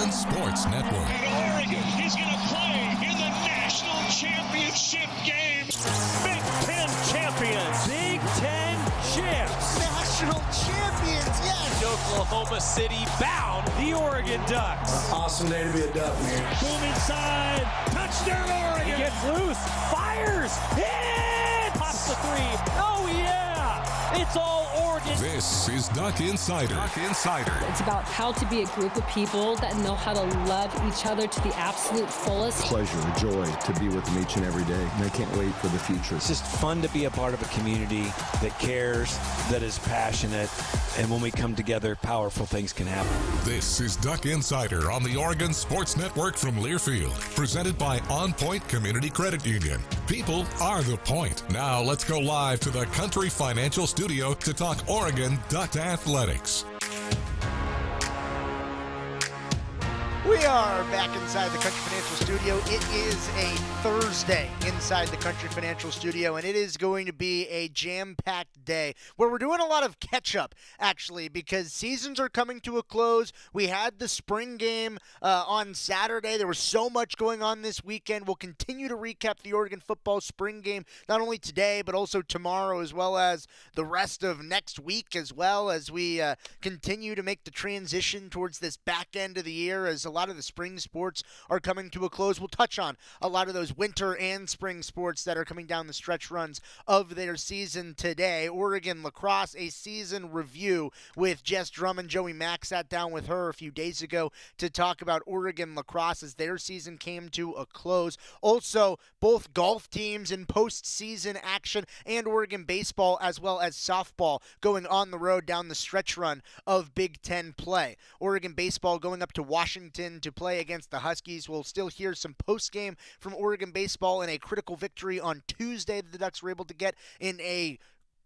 Oregon Sports Network. And Oregon is going to play in the national championship game. Big Ten champions. Big Ten champs. National champions, yes. Oklahoma City bound the Oregon Ducks. Awesome day to be a Duck, man. Boom inside. Touchdown Oregon. He gets loose. Fires. Hit. Pops the three. Oh, yeah. It's all Oregon. This is Duck Insider. Duck Insider. It's about how to be a group of people that know how to love each other to the absolute fullest. Pleasure, joy to be with them each and every day. And I can't wait for the future. It's just fun to be a part of a community that cares, that is passionate, and when we come together, powerful things can happen. This is Duck Insider on the Oregon Sports Network from Learfield, presented by OnPoint Community Credit Union. People are the point. Now let's go live to the Country Financial Studio to talk Oregon Duck Athletics. We are back inside the Country Financial Studio. It is a Thursday inside the Country Financial Studio, and it is going to be a jam-packed day where we're doing a lot of catch-up, actually, because seasons are coming to a close. We had the spring game on Saturday. There was so much going on this weekend. We'll continue to recap the Oregon football spring game, not only today, but also tomorrow, as well as the rest of next week, as well as we continue to make the transition towards this back end of the year, as a lot of the spring sports are coming to a close. We'll touch on a lot of those winter and spring sports that are coming down the stretch runs of their season today. Oregon lacrosse, a season review with Jess Drummond. Joey Mack sat down with her a few days ago to talk about Oregon lacrosse as their season came to a close. Also, both golf teams in postseason action, and Oregon baseball as well as softball going on the road down the stretch run of Big Ten play. Oregon baseball going up to Washington to play against the Huskies. We'll still hear some post-game from Oregon baseball in a critical victory on Tuesday that the Ducks were able to get in a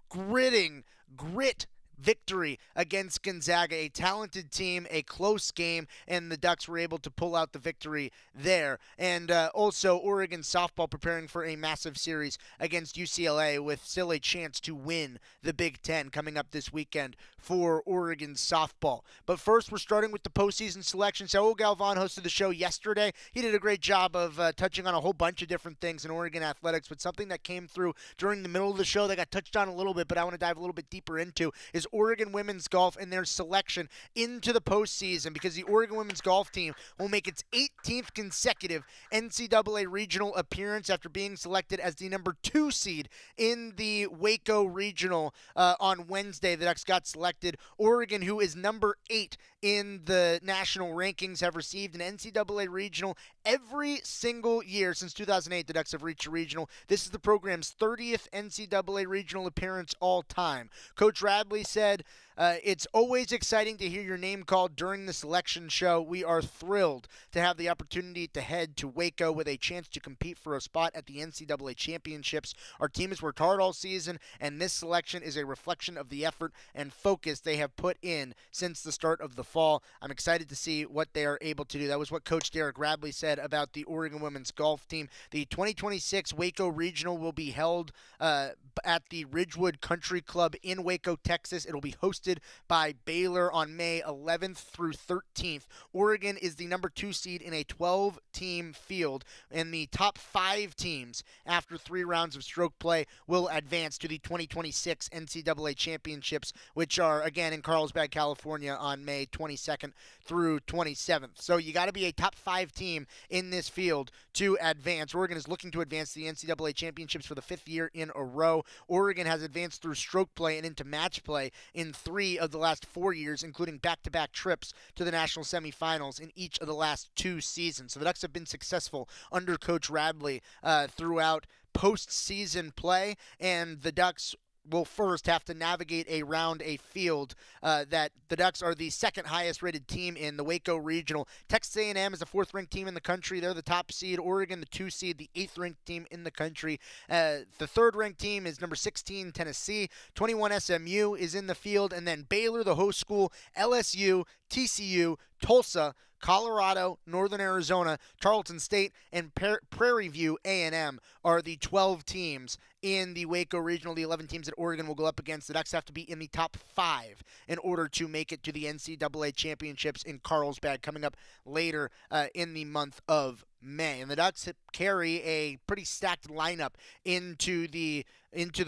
grit victory against Gonzaga, a talented team, a close game, and the Ducks were able to pull out the victory there. And also Oregon softball preparing for a massive series against UCLA with still a chance to win the Big Ten coming up this weekend for Oregon softball. But first, we're starting with the postseason selection. Saul Galvan hosted the show yesterday. He did a great job of touching on a whole bunch of different things in Oregon athletics, but something that came through during the middle of the show that got touched on a little bit, but I want to dive a little bit deeper into, is Oregon women's golf and their selection into the postseason, because the Oregon women's golf team will make its 18th consecutive NCAA regional appearance after being selected as the number 2 seed in the Waco regional on Wednesday. The Ducks got selected. Oregon, who is number 8 in the national rankings, have received an NCAA regional every single year since 2008. The Ducks have reached a regional. This is the program's 30th NCAA regional appearance all time. Coach Radley said, it's always exciting to hear your name called during the selection show. We are thrilled to have the opportunity to head to Waco with a chance to compete for a spot at the NCAA championships. Our team has worked hard all season, and this selection is a reflection of the effort and focus they have put in since the start of the fall. I'm excited to see what they are able to do. That was what Coach Derek Radley said about the Oregon women's golf team. The 2026 Waco Regional will be held at the Ridgewood Country Club in Waco, Texas. It'll be hosted by Baylor on May 11th through 13th. Oregon is the number 2 seed in a 12-team field, and the top 5 teams after 3 rounds of stroke play will advance to the 2026 NCAA championships, which are, again, in Carlsbad, California on May 22nd through 27th. So you got to be a top 5 team in this field to advance. Oregon is looking to advance to the NCAA championships for the 5th year in a row. Oregon has advanced through stroke play and into match play in 3 of the last 4 years, including back-to-back trips to the national semifinals in each of the last 2 seasons. So the Ducks have been successful under Coach Radley throughout postseason play, and the Ducks will first have to navigate a field that the Ducks are the 2nd highest rated team in the Waco Regional. Texas A&M is the 4th ranked team in the country. They're the top seed. Oregon, the 2 seed, the 8th ranked team in the country. The 3rd ranked team is number 16, Tennessee. 21 SMU is in the field, and then Baylor, the host school, LSU, TCU, Tulsa, Colorado, Northern Arizona, Tarleton State, and Prairie View A&M are the 12 teams in the Waco Regional. The 11 teams that Oregon will go up against. The Ducks have to be in the top 5 in order to make it to the NCAA championships in Carlsbad coming up later in the month of May. And the Ducks carry a pretty stacked lineup into the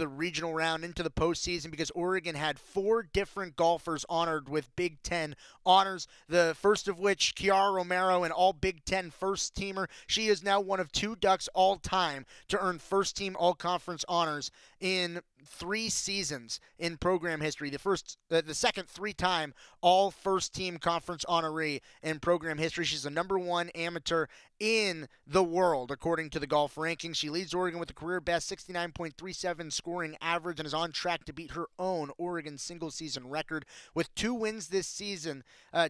regional round, into the postseason, because Oregon had 4 different golfers honored with Big Ten honors. The first of which, Kiara Romero, an all Big Ten first teamer. She is now one of 2 Ducks all time to earn first team all conference honors in 3 seasons in program history. The second 3-time all first team conference honoree in program history. She's the number 1 amateur in the world according to the golf rankings. She leads Oregon with a career best 69.37 scoring average and is on track to beat her own Oregon single season record with 2 wins this season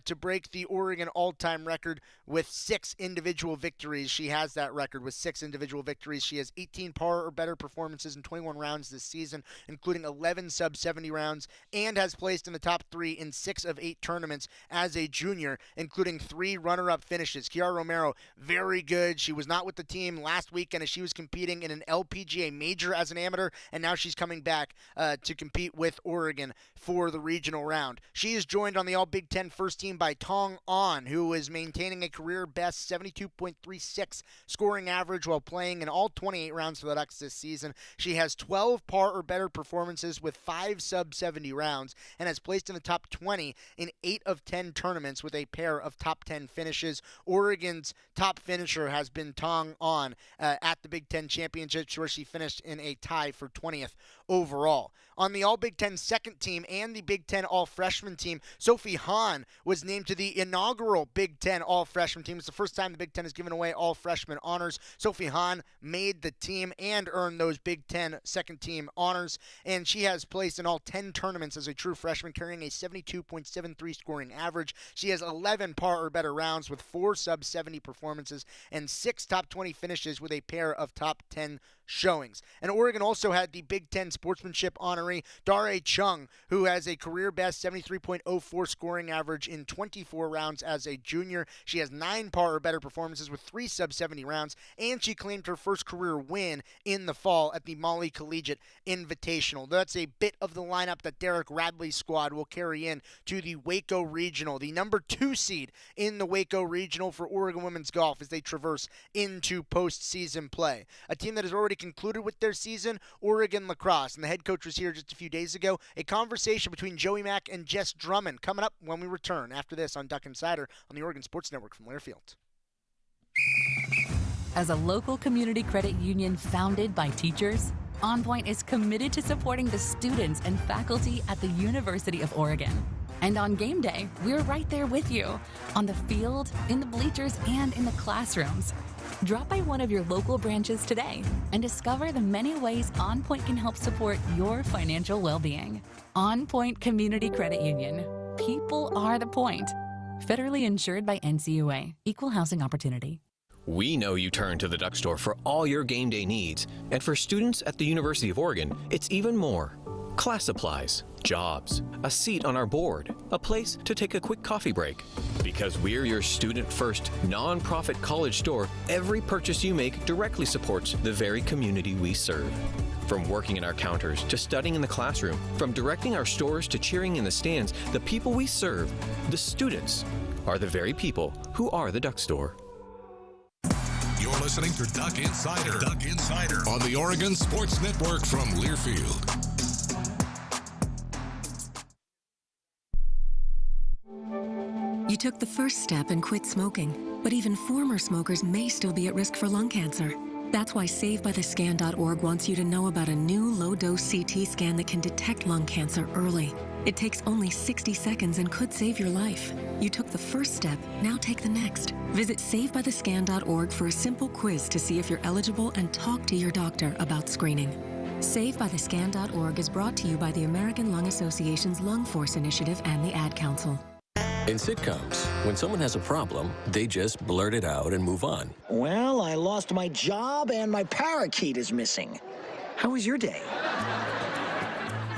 to break the Oregon all-time record with 6 individual victories. She has that record with 6 individual victories. She has 18 par or better performances in 21 rounds this season, including 11 sub-70 rounds, and has placed in the top 3 in 6 of 8 tournaments as a junior, including 3 runner-up finishes. Kiara Romero, very good. She was not with the team last weekend as she was competing in an LPGA major as an amateur, and now she's coming back to compete with Oregon for the regional round. She is joined on the All Big Ten first team by Tong An, who is maintaining a career best 72.36 scoring average while playing in all 28 rounds for the Ducks this season. She has 12 par or better performances with 5 sub-70 rounds and has placed in the top 20 in 8 of 10 tournaments with a pair of top 10 finishes. Oregon's top finisher has been Tong An at the Big Ten Championships, where she finished in a tie for 20th overall. On the All Big Ten second team and the Big Ten All-Freshman team, Sophie Hahn was named to the inaugural Big Ten All-Freshman team. It's the first time the Big Ten has given away All-Freshman honors. Sophie Hahn made the team and earned those Big Ten second team honors, and she has placed in all 10 tournaments as a true freshman, carrying a 72.73 scoring average. She has 11 par or better rounds with 4 sub-70 performances and 6 top 20 finishes with a pair of top 10 showings. And Oregon also had the Big Ten sportsmanship honoree, Dare Chung, who has a career best 73.04 scoring average in 24 rounds as a junior. She has 9 par or better performances with 3 sub-70 rounds, and she claimed her first career win in the fall at the Molly Collegiate Invitational. That's a bit of the lineup that Derek Radley's squad will carry in to the Waco Regional, the number 2 seed in the Waco Regional for Oregon women's golf as they traverse into postseason play. A team that has already concluded with their season, Oregon lacrosse, and the head coach was here just a few days ago. A conversation between Joey Mack and Jess Drummond coming up when we return after this on Duck Insider on the Oregon Sports Network from Learfield. As a local community credit union founded by teachers, OnPoint is committed to supporting the students and faculty at the University of Oregon. And on game day, we're right there with you, on the field, in the bleachers, and in the classrooms. Drop by one of your local branches today and discover the many ways OnPoint can help support your financial well-being. OnPoint Community Credit Union. People are the point. Federally insured by NCAA. Equal housing opportunity. We know you turn to the Duck Store for all your game day needs. And for students at the University of Oregon, it's even more. Class supplies, jobs, a seat on our board, a place to take a quick coffee break. Because we're your student-first, non-profit college store, every purchase you make directly supports the very community we serve. From working in our counters to studying in the classroom, from directing our stores to cheering in the stands, the people we serve, the students, are the very people who are the Duck Store. You're listening to Duck Insider. Duck Insider on the Oregon Sports Network from Learfield. You took the first step and quit smoking, but even former smokers may still be at risk for lung cancer. That's why SaveByTheScan.org wants you to know about a new low-dose CT scan that can detect lung cancer early. It takes only 60 seconds and could save your life. You took the first step, now take the next. Visit SaveByTheScan.org for a simple quiz to see if you're eligible and talk to your doctor about screening. SaveByTheScan.org is brought to you by the American Lung Association's Lung Force Initiative and the Ad Council. In sitcoms, when someone has a problem, they just blurt it out and move on. Well, I lost my job and my parakeet is missing. How was your day?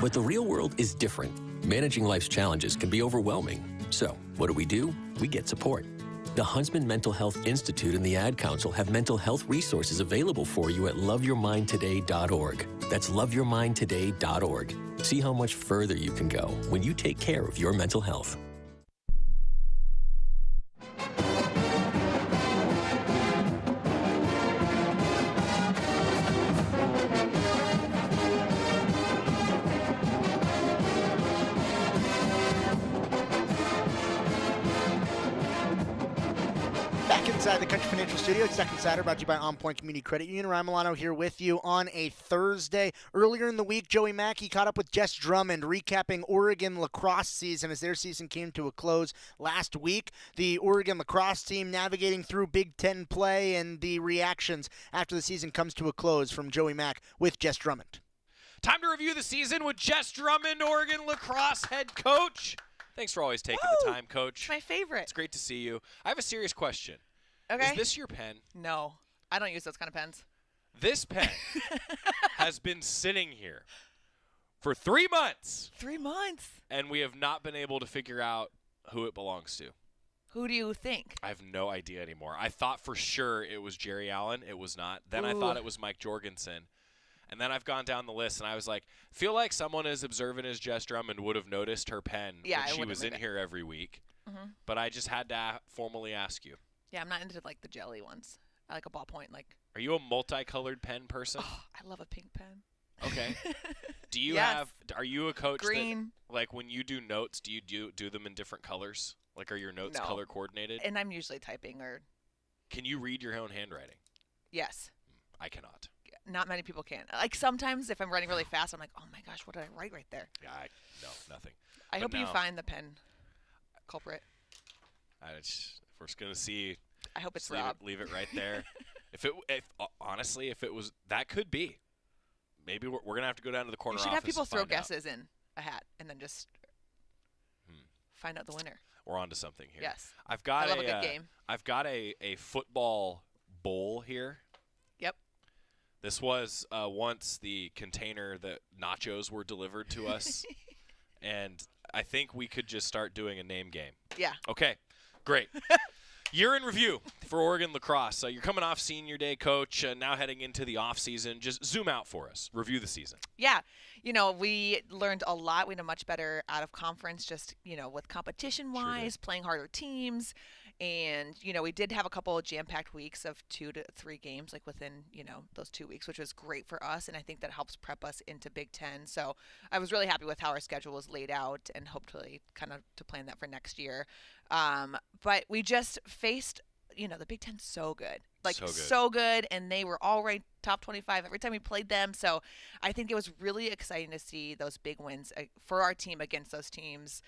But the real world is different. Managing life's challenges can be overwhelming. So, what do? We get support. The Huntsman Mental Health Institute and the Ad Council have mental health resources available for you at loveyourmindtoday.org. That's loveyourmindtoday.org. See how much further you can go when you take care of your mental health. Inside the Country Financial Studio, it's Second Saturday, brought to you by OnPoint Community Credit Union. Ryan Milano here with you on a Thursday. Earlier in the week, Joey Mackey caught up with Jess Drummond, recapping Oregon lacrosse season as their season came to a close last week. The Oregon lacrosse team navigating through Big Ten play and the reactions after the season comes to a close from Joey Mack with Jess Drummond. Time to review the season with Jess Drummond, Oregon lacrosse head coach. Thanks for always taking the time, Coach. My favorite. It's great to see you. I have a serious question. Okay. Is this your pen? No. I don't use those kind of pens. This pen has been sitting here for 3 months. 3 months? And we have not been able to figure out who it belongs to. Who do you think? I have no idea anymore. I thought for sure it was Jerry Allen. It was not. Then I thought it was Mike Jorgensen. And then I've gone down the list, and I was like, feel like someone as observant as Jess Drummond would have noticed her pen when she was in here every week. Mm-hmm. But I just had to formally ask you. Yeah, I'm not into like the jelly ones. I like a ballpoint. Like. Are you a multicolored pen person? Oh, I love a pink pen. Okay. Do you are you a coach green? That, like when you do notes, do you do them in different colors? Like are your notes color coordinated? And I'm usually typing or. Can you read your own handwriting? Yes. I cannot. Not many people can. Like sometimes if I'm running really fast, I'm like, oh my gosh, what did I write right there? Yeah, no, nothing. I hope you find the pen culprit. We're just gonna see. I hope it's Rob. Leave it right there. if honestly, if it was, that could be. Maybe we're gonna have to go down to the corner office. You should have people throw guesses out. in a hat and then just find out the winner. We're on to something here. Yes. I love a good game. I've got a football bowl here. Yep. This was once the container that nachos were delivered to us, and I think we could just start doing a name game. Yeah. Okay. Great. Year in review for Oregon lacrosse. You're coming off senior day, Coach, now heading into the off season. Just zoom out for us. Review the season. Yeah. We learned a lot. We had a much better out of conference just, with competition-wise, playing harder teams. And, we did have a couple of jam-packed weeks of 2 to 3 games, like within, those 2 weeks, which was great for us. And I think that helps prep us into Big Ten. So I was really happy with how our schedule was laid out and hopefully kind of to plan that for next year. But we just faced, the Big Ten's so good. So good. And they were all ranked top 25 every time we played them. So I think it was really exciting to see those big wins for our team against those teams.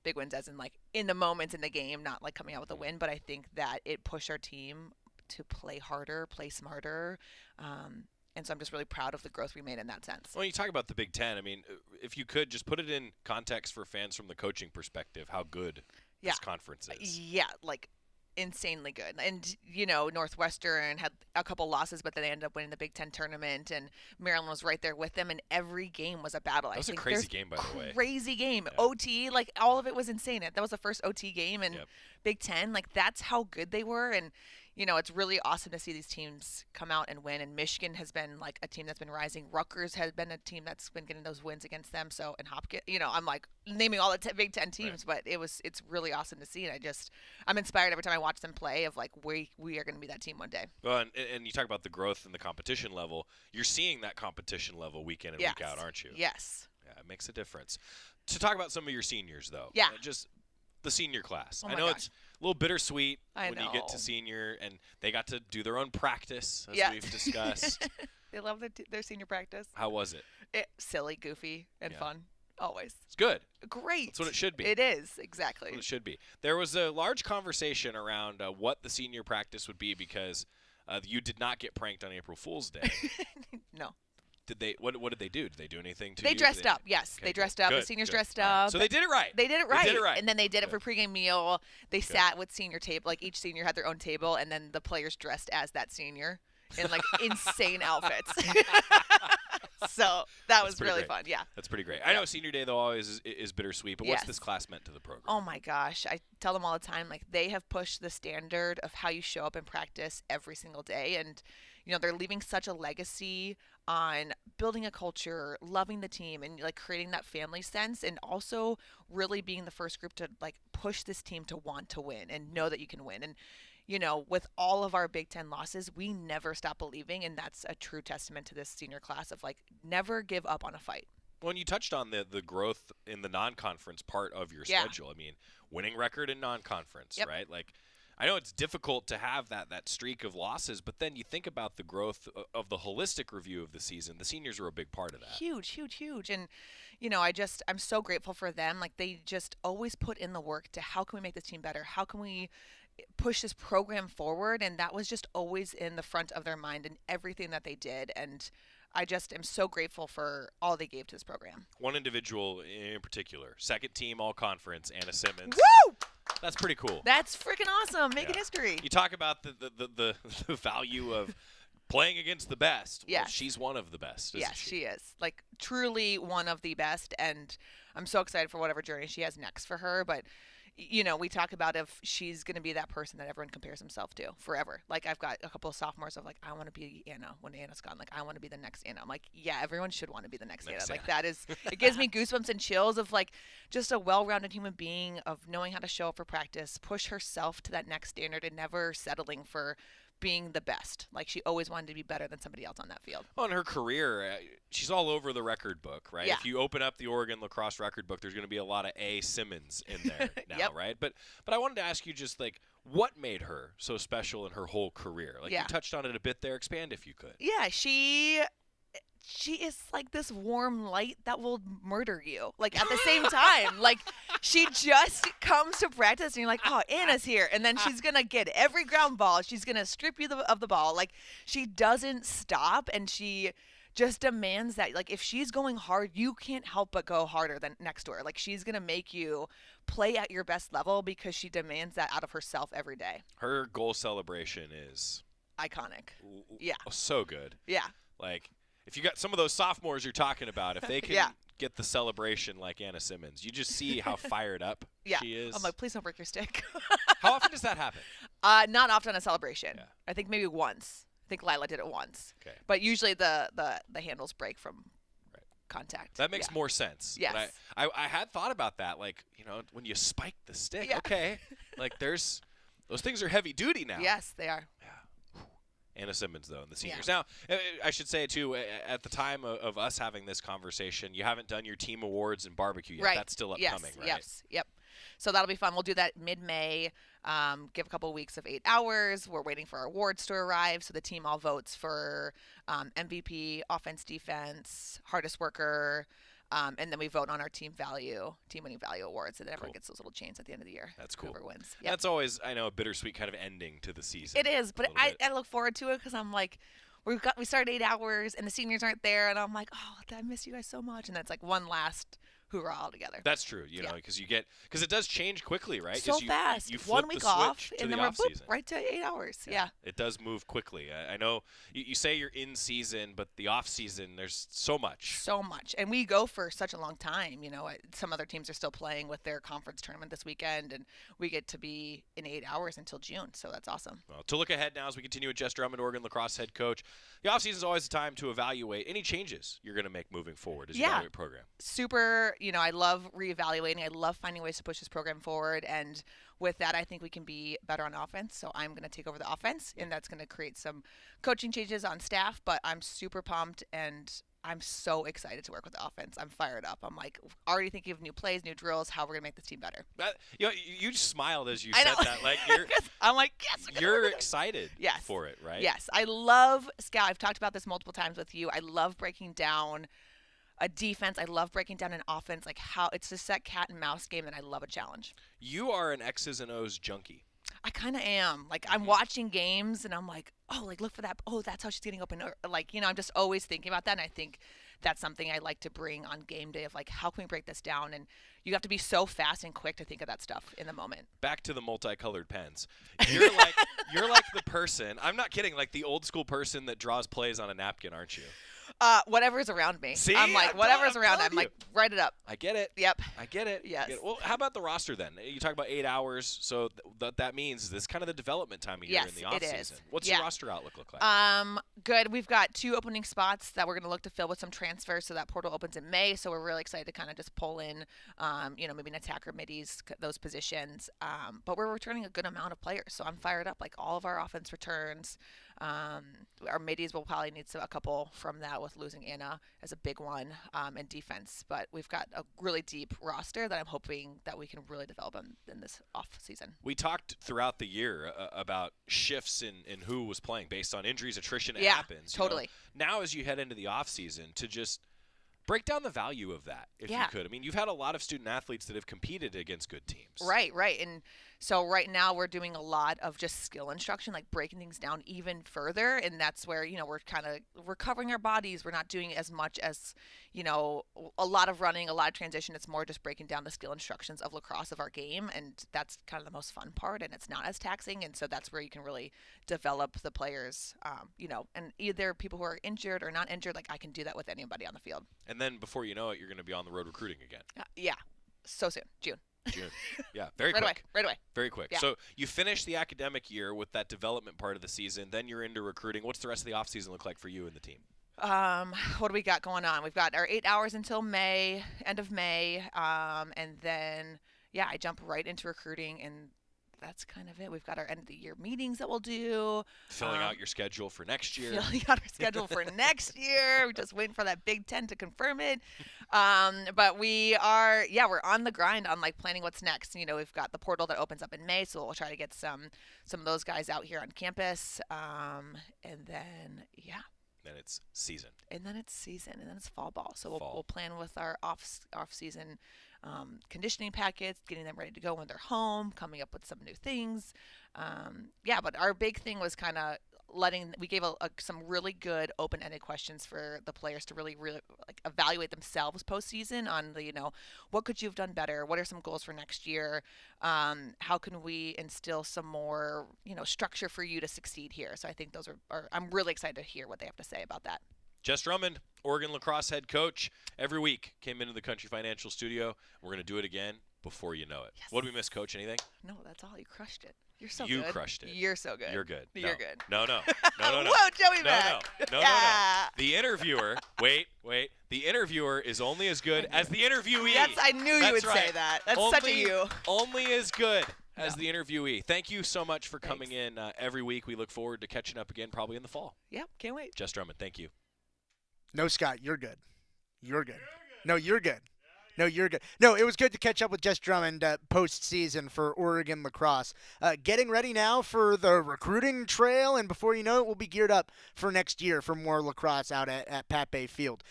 Big wins as in like in the moments in the game, not like coming out with a win. But I think that it pushed our team to play harder, play smarter. And so I'm just really proud of the growth we made in that sense. When you talk about the Big Ten, I mean, if you could just put it in context for fans from the coaching perspective, how good this conference is. Yeah, like insanely good. And, Northwestern had a couple losses, but then they ended up winning the Big Ten tournament, and Maryland was right there with them, and every game was a battle. That was a crazy game, by the way. Crazy game. Yeah. OT, like all of it was insane. That was the first OT game in Big Ten. Like that's how good they were. And, it's really awesome to see these teams come out and win. And Michigan has been like a team that's been rising. Rutgers has been a team that's been getting those wins against them. So, and Hopkins, I'm like naming all the Big Ten teams, but it's really awesome to see. And I'm inspired every time I watch them play of like, we are going to be that team one day. Well, and you talk about the growth in the competition level. You're seeing that competition level week in and week out, aren't you? Yes. Yeah, it makes a difference. To talk about some of your seniors, though. Yeah. Just the senior class. Oh I know it's a little bittersweet when you get to know. senior, and they got to do their own practice, as we've discussed. They love their senior practice. How was it? Silly, goofy, and fun. Always. It's good. Great. That's what it should be. It is, exactly. That's what it should be. There was a large conversation around what the senior practice would be because you did not get pranked on April Fool's Day. No. Did they? What did they do? Did they do anything to you? They dressed up. Yes, okay, they dressed up. Good, the seniors good. dressed up. So they did it right. They did it right. They did it right. And then they did it for pregame meal. They sat with senior table. Like each senior had their own table, and then the players dressed as that senior in like insane outfits. So that was pretty really great. fun. Yeah. That's pretty great. I know Senior Day, though, always is bittersweet, but what's this class meant to the program? Oh, my gosh. I tell them all the time, like, they have pushed the standard of how you show up in practice every single day. And, you know, they're leaving such a legacy on building a culture, loving the team, and, like, creating that family sense, and also really being the first group to, like, push this team to want to win and know that you can win. And, you know, with all of our Big Ten losses, we never stop believing, and that's a true testament to this senior class of, like, never give up on a fight. Well, and you touched on the growth in the non-conference part of your schedule. I mean, winning record in non-conference, right? Like, I know it's difficult to have that streak of losses, but then you think about the growth of the holistic review of the season. The seniors are a big part of that. Huge, huge, huge. And, you know, I'm so grateful for them. Like, they just always put in the work to how can we make this team better? How can we push this program forward? And that was just always in the front of their mind in everything that they did. And I just am so grateful for all they gave to this program. One individual in particular, second team all-conference, Anna Simmons. Woo! That's pretty cool. That's freaking awesome. Making history. You talk about the value of playing against the best. Yes. Well, she's one of the best, Yes, she is. Like, truly one of the best. And I'm so excited for whatever journey she has next for her. But, you know, we talk about if she's going to be that person that everyone compares himself to forever. Like, I've got a couple of sophomores of, like, I want to be Anna when Anna's gone. Like, I want to be the next Anna. I'm like, yeah, everyone should want to be the next Anna. Like, that is, it gives me goosebumps and chills of, like, just a well-rounded human being of knowing how to show up for practice, push herself to that next standard, and never settling for being the best. Like, she always wanted to be better than somebody else on that field. Well, in her career, she's all over the record book, right? Yeah. If you open up the Oregon lacrosse record book, there's going to be a lot of A. Simmons in there now, right? But I wanted to ask you just, like, what made her so special in her whole career? Like, you touched on it a bit there. Expand if you could. Yeah, she is like this warm light that will murder you. Like, at the same time, like, she just comes to practice and you're like, oh, Anna's here. And then she's going to get every ground ball. She's going to strip you of the ball. Like, she doesn't stop, and she just demands that, like, if she's going hard, you can't help but go harder than next to her. Like, she's going to make you play at your best level because she demands that out of herself every day. Her goal celebration is iconic. Yeah. So good. Yeah. Like, if you got some of those sophomores you're talking about, if they can get the celebration like Anna Simmons, you just see how fired up she is. I'm like, please don't break your stick. How often does that happen? Not often on a celebration. Yeah. I think maybe once. I think Lila did it once. Okay. But usually the handles break from contact. That makes more sense. Yes. But I had thought about that. Like, you know, when you spike the stick, okay. Like, those things are heavy duty now. Yes, they are. Yeah. Anna Simmons, though, and the seniors. Now, I should say, too, at the time of us having this conversation, you haven't done your team awards and barbecue yet. Right. That's still upcoming, right? Yes. Yep. So that'll be fun. We'll do that mid-May, give a couple of weeks of 8 hours. We're waiting for our awards to arrive, so the team all votes for MVP, offense, defense, hardest worker, and then we vote on our team winning value awards, and everyone gets those little chains at the end of the year. That's cool. Whoever wins. Yep. That's always, I know, a bittersweet kind of ending to the season. It is, but I look forward to it because I'm like, we started 8 hours, and the seniors aren't there, and I'm like, oh, I miss you guys so much, and that's like one last hoorah all together. That's true, you know, because it does change quickly, right? So fast. You 1 week off, and then we're right to 8 hours. Yeah. It does move quickly. I know you say you're in season, but the off season, there's so much. So much. And we go for such a long time. You know, some other teams are still playing with their conference tournament this weekend, and we get to be in 8 hours until June. So that's awesome. Well, to look ahead now as we continue with Jess Drummond, Oregon lacrosse head coach, the off season is always the time to evaluate any changes you're going to make moving forward as you evaluate the program. Super, you know, I love reevaluating. I love finding ways to push this program forward, and with that, I think we can be better on offense. So I'm going to take over the offense, and that's going to create some coaching changes on staff, but I'm super pumped, and I'm so excited to work with the offense. I'm fired up. I'm like already thinking of new plays, new drills, how we're going to make this team better. You just smiled as you said that. Like I'm like, yes. You're excited for it, right? Yes. I love Scout. I've talked about this multiple times with you. I love breaking down a defense. I love breaking down an offense. Like, how it's just that cat and mouse game, and I love a challenge. You are an X's and O's junkie. I kind of am. Like, I'm watching games, and I'm like, oh, like, look for that. Oh, that's how she's getting open. Or, like, you know, I'm just always thinking about that, and I think that's something I like to bring on game day of, like, how can we break this down? And you have to be so fast and quick to think of that stuff in the moment. Back to the multicolored pens. You're like the person, I'm not kidding, like the old school person that draws plays on a napkin, aren't you? Whatever's around me. See? I'm like, whatever's around, I'm like, write it up. I get it. Yep. I get it. Yes. Well, how about the roster then? You talk about 8 hours, so that means this is kind of the development time of year in the off season. It is. What's your roster outlook look like? Good. We've got 2 opening spots that we're going to look to fill with some transfers, so that portal opens in May. So we're really excited to kind of just pull in, maybe an attacker, middies, those positions. But we're returning a good amount of players, so I'm fired up. Like all of our offense returns. Our middies will probably need a couple from that with losing Anna as a big one, and defense. But we've got a really deep roster that I'm hoping that we can really develop in this off season. We talked throughout the year about shifts in who was playing based on injuries, attrition. It Yeah, happens. totally. Now as you head into the off season, to just break down the value of that, if you could. I mean, you've had a lot of student athletes that have competed against good teams. Right. And so right now we're doing a lot of just skill instruction, like breaking things down even further. And that's where, we're kind of recovering our bodies. We're not doing as much as, a lot of running, a lot of transition. It's more just breaking down the skill instructions of lacrosse of our game. And that's kind of the most fun part. And it's not as taxing. And so that's where you can really develop the players, and either people who are injured or not injured, like I can do that with anybody on the field. And then before you know it, you're going to be on the road recruiting again. Yeah. So soon. June. Yeah, very right quick. Right away. Very quick. Yeah. So you finish the academic year with that development part of the season. Then you're into recruiting. What's the rest of the offseason look like for you and the team? What do we got going on? We've got our 8 hours until May, end of May. And then, I jump right into recruiting, and that's kind of it. We've got our end of the year meetings that we'll do. Filling out your schedule for next year. Filling out our schedule for next year. We're just waiting for that Big Ten to confirm it. But we are, we're on the grind on like planning what's next. We've got the portal that opens up in May, so we'll try to get some of those guys out here on campus. And then, Then it's season. And then it's fall ball. So we'll plan with our off season conditioning packets, getting them ready to go when they're home, coming up with some new things. But our big thing was kind of we gave some really good open-ended questions for the players to really like evaluate themselves postseason on the, what could you have done better? What are some goals for next year? How can we instill some more, structure for you to succeed here? So I think those are I'm really excited to hear what they have to say about that. Jess Drummond, Oregon lacrosse head coach, every week came into the Country Financial studio. We're going to do it again before you know it. Yes. What did we miss, Coach? Anything? No, that's all. You crushed it. You're so good. You crushed it. You're so good. You're good. You're good. No. Whoa, Joey back. No. The interviewer, wait. The interviewer is only as good as the interviewee. I knew you would say that. That's such a you. Only as good as the interviewee. Thank you so much for coming in every week. We look forward to catching up again probably in the fall. Yeah, can't wait. Jess Drummond, thank you. No, Scott, you're good. You're good. No, you're good. No, you're good. No, it was good to catch up with Jess Drummond postseason for Oregon lacrosse. Getting ready now for the recruiting trail, and before you know it, we'll be geared up for next year for more lacrosse out at Pat Bay Field.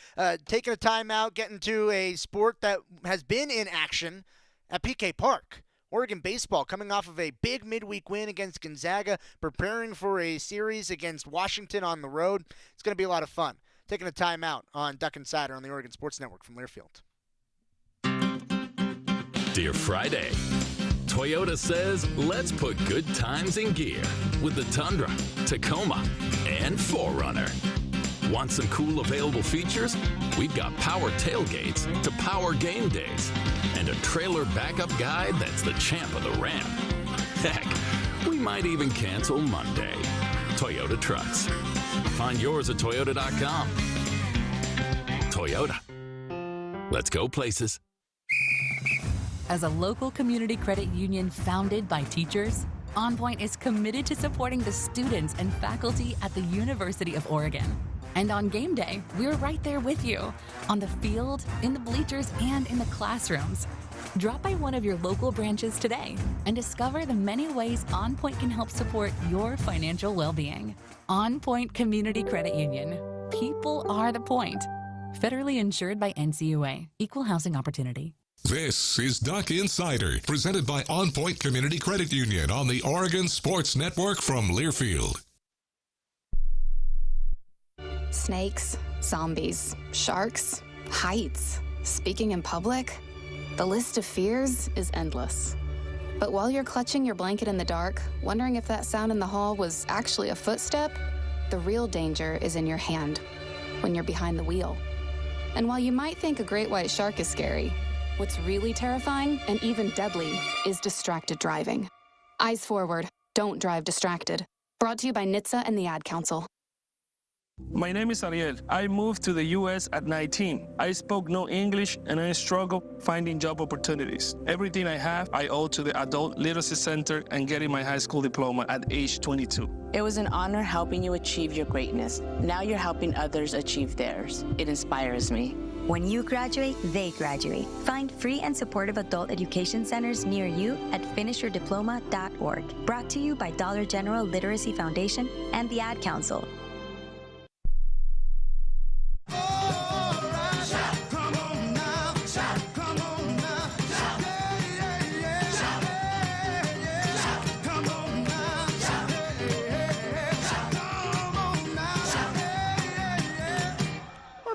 Taking a time out, getting to a sport that has been in action at PK Park. Oregon baseball coming off of a big midweek win against Gonzaga, preparing for a series against Washington on the road. It's going to be a lot of fun. Taking a time out on Duck Insider on the Oregon Sports Network from Learfield. Dear Friday, Toyota says let's put good times in gear with the Tundra, Tacoma, and 4Runner. Want some cool available features? We've got power tailgates to power game days and a trailer backup guide that's the champ of the ramp. Heck, we might even cancel Monday. Toyota trucks. Find yours at Toyota.com. Toyota. Let's go places. As a local community credit union founded by teachers, OnPoint is committed to supporting the students and faculty at the University of Oregon. And on game day, we're right there with you, on the field, in the bleachers, and in the classrooms. Drop by one of your local branches today and discover the many ways OnPoint can help support your financial well-being. OnPoint Community Credit Union. People are the point. Federally insured by NCAA. Equal housing opportunity. This is Duck Insider, presented by OnPoint Community Credit Union on the Oregon Sports Network from Learfield. Snakes, zombies, sharks, heights, speaking in public. The list of fears is endless. But while you're clutching your blanket in the dark, wondering if that sound in the hall was actually a footstep, the real danger is in your hand. when you're behind the wheel. And while you might think a great white shark is scary, what's really terrifying and even deadly is distracted driving. Eyes forward, don't drive distracted. Brought to you by NHTSA and the Ad Council. My name is Ariel. I moved to the U.S. at 19. I spoke no English and I struggled finding job opportunities. Everything I have, I owe to the Adult Literacy Center and getting my high school diploma at age 22. It was an honor helping you achieve your greatness. Now you're helping others achieve theirs. It inspires me. When you graduate, they graduate. Find free and supportive adult education centers near you at finishyourdiploma.org. Brought to you by Dollar General Literacy Foundation and the Ad Council.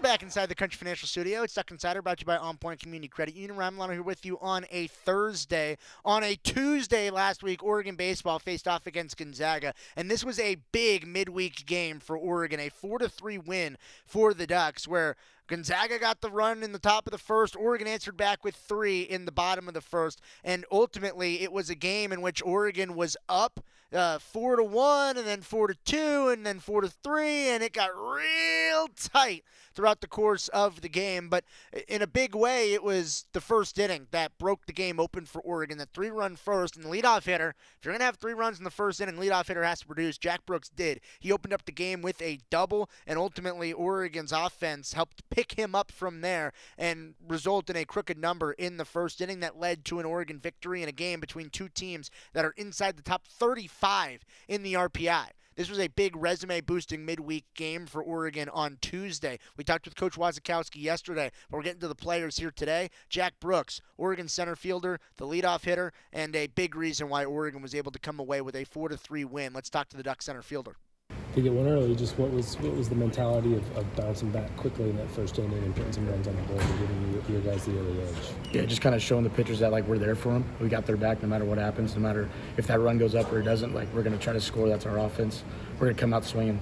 Back inside the Country Financial Studio. It's Duck Insider, brought to you by OnPoint Community Credit Union. Ryan Milano here with you on a Thursday. On a Tuesday last week, Oregon baseball faced off against Gonzaga, and this was a big midweek game for Oregon, a 4-3 win for the Ducks, where Gonzaga got the run in the top of the first. Oregon answered back with 3 in the bottom of the first, and ultimately it was a game in which Oregon was up 4-1, and then 4-2, and then 4-3, and it got real tight throughout the course of the game. But in a big way, it was the first inning that broke the game open for Oregon. That 3-run first, and the leadoff hitter, if you're going to have 3 runs in the first inning, leadoff hitter has to produce. Jack Brooks did. He opened up the game with a double, and ultimately Oregon's offense helped pick him up from there and result in a crooked number in the first inning that led to an Oregon victory in a game between two teams that are inside the top 35 in the RPI. This was a big resume-boosting midweek game for Oregon on Tuesday. We talked with Coach Wazakowski yesterday, but we're getting to the players here today. Jack Brooks, Oregon center fielder, the leadoff hitter, and a big reason why Oregon was able to come away with a 4-3 win. Let's talk to the Duck center fielder. To get one early, just what was the mentality of bouncing back quickly in that first inning and putting some runs on the board and giving your guys the early edge? Yeah, just kind of showing the pitchers that, like, we're there for them. We got their back no matter what happens, no matter if that run goes up or it doesn't. Like, we're going to try to score. That's our offense. We're going to come out swinging.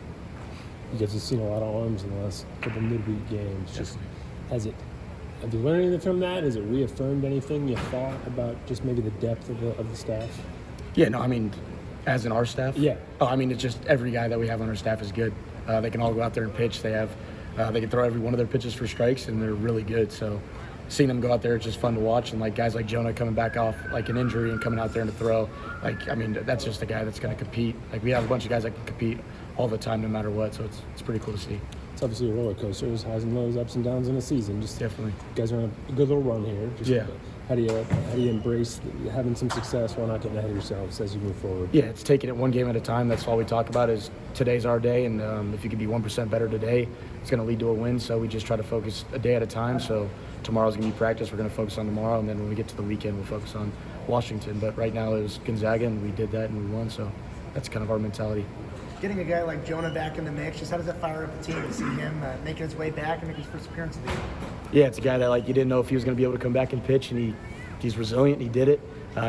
You guys have seen a lot of arms in the last couple midweek games. Just have you learned anything from that? Has it reaffirmed anything you thought about just maybe the depth of the staff? Yeah, no, I mean, as in our staff? Yeah. Oh, I mean, it's just every guy that we have on our staff is good. They can all go out there and pitch. They can throw every one of their pitches for strikes, and they're really good. So seeing them go out there, it's just fun to watch. And, like, guys like Jonah coming back off, like, an injury and coming out there to throw, like, I mean, that's just a guy that's going to compete. Like, we have a bunch of guys that can compete all the time no matter what, so it's pretty cool to see. It's obviously a roller coaster. There's highs and lows, ups and downs in a season. Just definitely. You guys are on a good little run here. Yeah. How do you embrace having some success while not getting ahead of yourselves as you move forward? Yeah, it's taking it one game at a time. That's all we talk about is today's our day, and if you can be 1% better today, it's going to lead to a win. So we just try to focus a day at a time. So tomorrow's going to be practice. We're going to focus on tomorrow, and then when we get to the weekend, we'll focus on Washington. But right now it was Gonzaga, and we did that, and we won. So that's kind of our mentality. Getting a guy like Jonah back in the mix, just how does that fire up the team to see him making his way back and make his first appearance of the year? Yeah, it's a guy that, like, you didn't know if he was going to be able to come back and pitch, and he's resilient. He did it.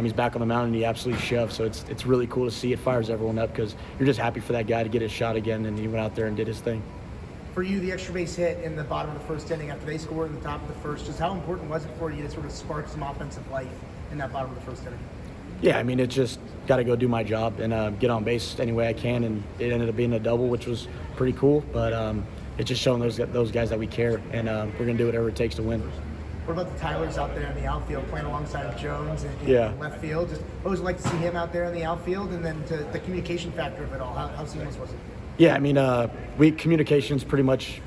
He's back on the mound, and he absolutely shoved. So it's really cool to see. It fires everyone up because you're just happy for that guy to get his shot again, and he went out there and did his thing. For you, the extra base hit in the bottom of the first inning after they scored in the top of the first, just how important was it for you to sort of spark some offensive life in that bottom of the first inning? Yeah, I mean, it's just got to go do my job and get on base any way I can, and it ended up being a double, which was pretty cool. But it's just showing those guys that we care, and we're going to do whatever it takes to win. What about the Tylers out there in the outfield playing alongside Jones in left field? Just always like to see him out there in the outfield, and then to the communication factor of it all. How seamless was it? Yeah, I mean, communication's pretty much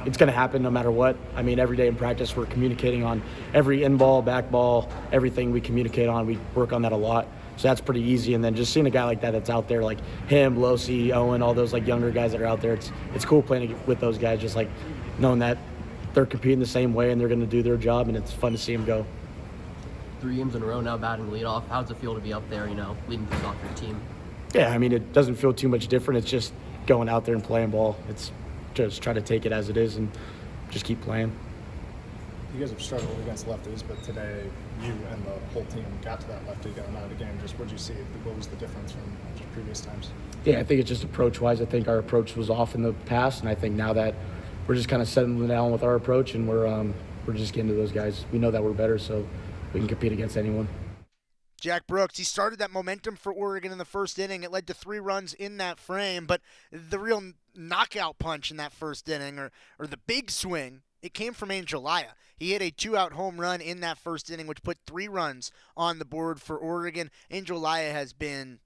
it's going to happen no matter what. I mean, every day in practice we're communicating on every in ball, back ball, everything we communicate on. We work on that a lot. So that's pretty easy. And then just seeing a guy like that that's out there, like him, Losi, Owen, all those like younger guys that are out there, it's cool playing with those guys, just like knowing that they're competing the same way and they're going to do their job, and it's fun to see them go. 3 games in a row now batting leadoff. How does it feel to be up there, leading things off your team? Yeah, I mean, it doesn't feel too much different. It's just going out there and playing ball. It's just try to take it as it is and just keep playing. You guys have struggled against lefties, but today you and the whole team got to that lefty going out of the game. Just what did you see? What was the difference from just previous times? Yeah, I think it's just approach-wise. I think our approach was off in the past, and I think now that just kind of settling down with our approach, and we're just getting to those guys. We know that we're better, so we can compete against anyone. Jack Brooks, he started that momentum for Oregon in the first inning. It led to 3 runs in that frame, but the real knockout punch in that first inning, or the big swing, it came from Angel Laya. He hit a 2-out home run in that first inning, which put 3 runs on the board for Oregon. Angel Laya has been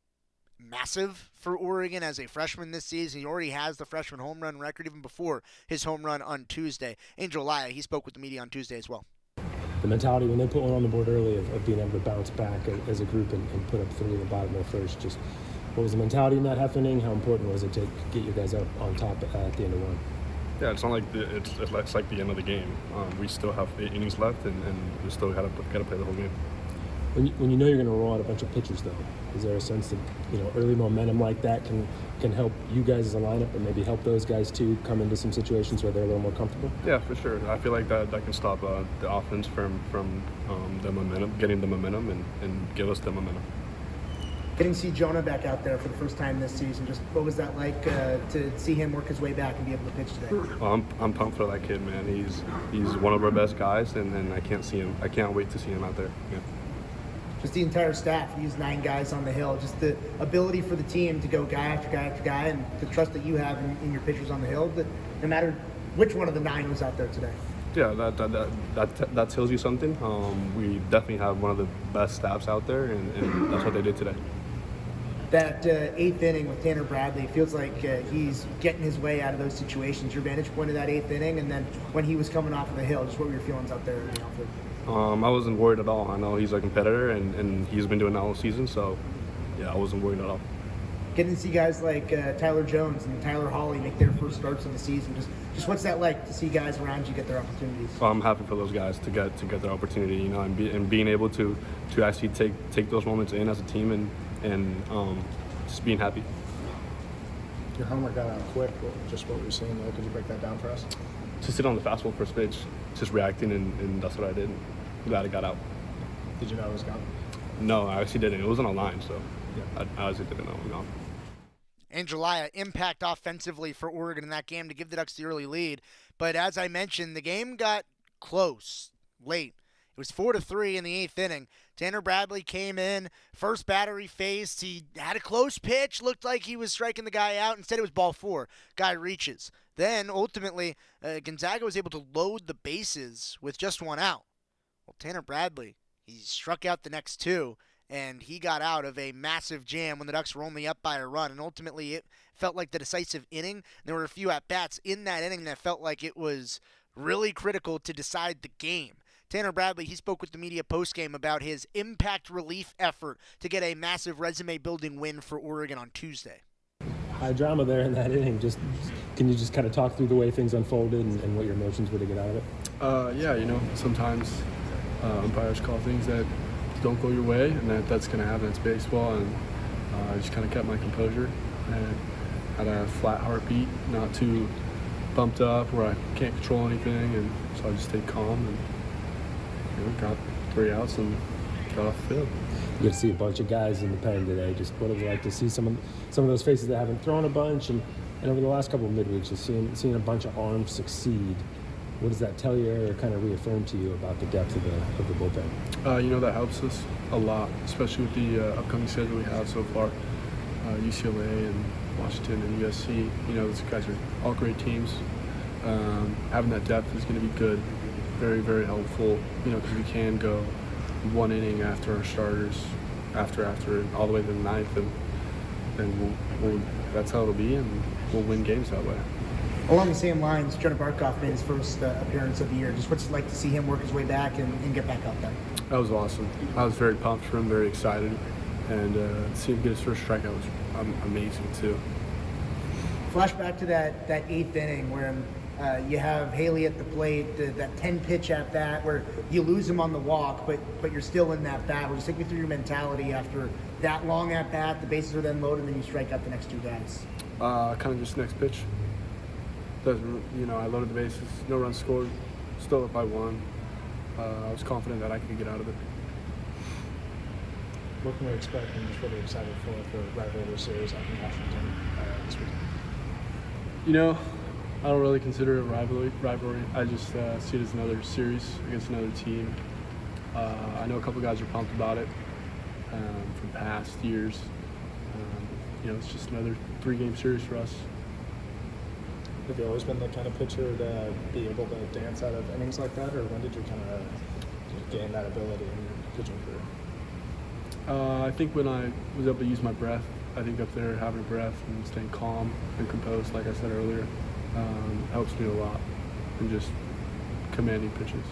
massive for Oregon as a freshman this season. He already has the freshman home run record even before his home run on Tuesday. Angel Laya, he spoke with the media on Tuesday as well. The mentality when they put one on the board early of being able to bounce back as a group and put up 3 in the bottom of the first, just what was the mentality in that half inning? How important was it to get you guys up on top at the end of 1? Yeah, it's not like it's like the end of the game. We still have 8 innings left, and we still got to play the whole game. When you know you're going to roll out a bunch of pitchers, though, is there a sense that early momentum like that can help you guys as a lineup, and maybe help those guys too come into some situations where they're a little more comfortable? Yeah, for sure. I feel like that can stop the offense from the momentum, getting the momentum, and give us the momentum. Getting to see Jonah back out there for the first time this season, just what was that like to see him work his way back and be able to pitch today? Well, I'm pumped for that kid, man. He's one of our best guys, and I can't wait to see him out there. Yeah. Just the entire staff, use 9 guys on the hill, just the ability for the team to go guy after guy after guy, and the trust that you have in your pitchers on the hill, that no matter which one of the 9 was out there today. Yeah, that tells you something. We definitely have one of the best staffs out there, and that's what they did today. That 8th inning with Tanner Bradley, feels like he's getting his way out of those situations. Your vantage point of that 8th inning, and then when he was coming off of the hill, just what were your feelings out there in the outfield? I wasn't worried at all. I know he's a competitor, and he's been doing that all season, so yeah, I wasn't worried at all. Getting to see guys like Tyler Jones and Tyler Hawley make their first starts of the season, just what's that like to see guys around you get their opportunities? Well, I'm happy for those guys to get their opportunity, and being able to actually take those moments in as a team, and just being happy. Your homer got out quick. Just what we were seeing there. Could you break that down for us? Just sit on the fastball first pitch, just reacting, and that's what I did. I'm glad it got out. Did you know it was gone? No, I actually didn't. It wasn't a line, so yeah. I actually didn't know it was gone. Angel Laya, impact offensively for Oregon in that game to give the Ducks the early lead. But as I mentioned, the game got close late. It was 4-3 in the 8th inning. Tanner Bradley came in, first batter he faced. He had a close pitch, looked like he was striking the guy out. Instead, it was ball 4. Guy reaches. Then, ultimately, Gonzaga was able to load the bases with just 1 out. Well, Tanner Bradley, he struck out the next 2, and he got out of a massive jam when the Ducks were only up by a run. And ultimately, it felt like the decisive inning. There were a few at-bats in that inning that felt like it was really critical to decide the game. Tanner Bradley, he spoke with the media postgame about his impact relief effort to get a massive resume-building win for Oregon on Tuesday. High drama there in that inning. Can you just kind of talk through the way things unfolded and what your emotions were to get out of it? Yeah, sometimes umpires call things that don't go your way, and that's going to happen. It's baseball, and I just kind of kept my composure and had a flat heartbeat, not too bumped up where I can't control anything, and so I just stayed calm and got 3 outs and got off the field. You get to see a bunch of guys in the pen today. Just what it was like to see some of those faces that haven't thrown a bunch, and over the last couple of midweeks, just seeing a bunch of arms succeed. What does that tell you or kind of reaffirm to you about the depth of the bullpen? That helps us a lot, especially with the upcoming schedule we have so far. UCLA and Washington and USC. Those guys are all great teams. Having that depth is going to be good. Very, very helpful, because we can go 1 inning after our starters, after all the way to the 9th, and we'll that's how it'll be, and we'll win games that way. Along the same lines, Jonah Barkov made his first appearance of the year. Just what's it like to see him work his way back and get back out there? That was awesome. I was very pumped for him, very excited, and to see him get his first strikeout was amazing too. Flashback to that 8th inning where you have Haley at the plate, that 10-pitch at bat where you lose him on the walk, but you're still in that battle. Just take me through your mentality after that long at bat. The bases are then loaded, and then you strike out the next 2 guys. Kind of just next pitch. I loaded the bases, no runs scored, still up by 1. I was confident that I could get out of it. What can we expect, and just what are you excited for rivalry series out in Washington this weekend? I don't really consider it a rivalry. I just see it as another series against another team. I know a couple guys are pumped about it from past years. It's just another 3-game series for us. Have you always been the kind of pitcher to be able to dance out of innings like that, or when did you kind of gain that ability in your pitching career? I think when I was able to use my breath, I think up there having a breath and staying calm and composed, like I said earlier, helps me a lot in just commanding pitches.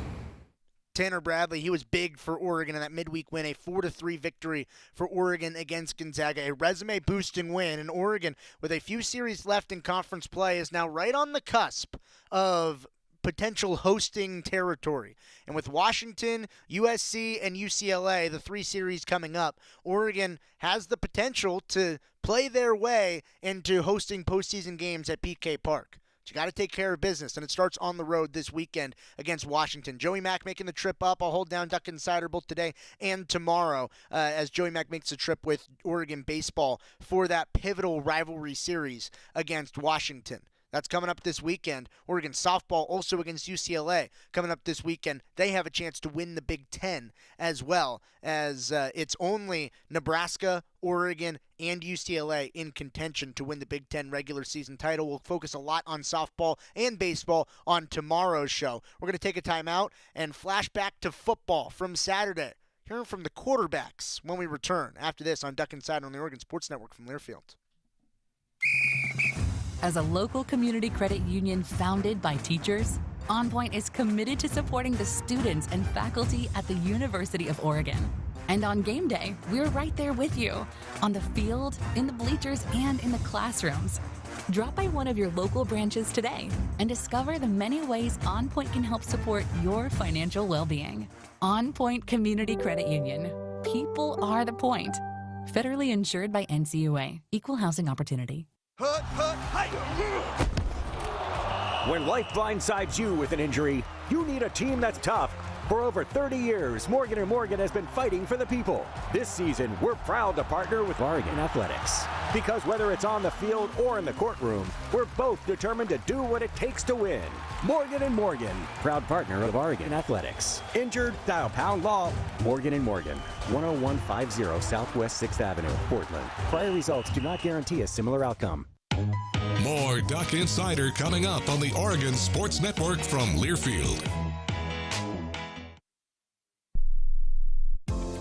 Tanner Bradley, he was big for Oregon in that midweek win, a 4-3 victory for Oregon against Gonzaga, a resume-boosting win. And Oregon, with a few series left in conference play, is now right on the cusp of potential hosting territory. And with Washington, USC, and UCLA, the 3 series coming up, Oregon has the potential to play their way into hosting postseason games at PK Park. But you got to take care of business, and it starts on the road this weekend against Washington. Joey Mack making the trip up. I'll hold down Duck Insider both today and tomorrow as Joey Mack makes the trip with Oregon baseball for that pivotal rivalry series against Washington. That's coming up this weekend. Oregon softball also against UCLA coming up this weekend. They have a chance to win the Big Ten as well, as it's only Nebraska, Oregon, and UCLA in contention to win the Big Ten regular season title. We'll focus a lot on softball and baseball on tomorrow's show. We're going to take a time out and flash back to football from Saturday. Hearing from the quarterbacks when we return after this on Duck Insider on the Oregon Sports Network from Learfield. As a local community credit union founded by teachers, OnPoint is committed to supporting the students and faculty at the University of Oregon. And on game day, we're right there with you, on the field, in the bleachers, and in the classrooms. Drop by one of your local branches today and discover the many ways OnPoint can help support your financial well-being. OnPoint Community Credit Union. People are the point. Federally insured by NCAA. Equal housing opportunity. When life blindsides you with an injury, you need a team that's tough. For over 30 years, Morgan & Morgan has been fighting for the people. This season, we're proud to partner with Oregon Athletics. Because whether it's on the field or in the courtroom, we're both determined to do what it takes to win. Morgan & Morgan, proud partner of Oregon Athletics. Injured? Dial Pound Law. Morgan & Morgan, 10150 Southwest 6th Avenue, Portland. Prior results do not guarantee a similar outcome. More Duck Insider coming up on the Oregon Sports Network from Learfield.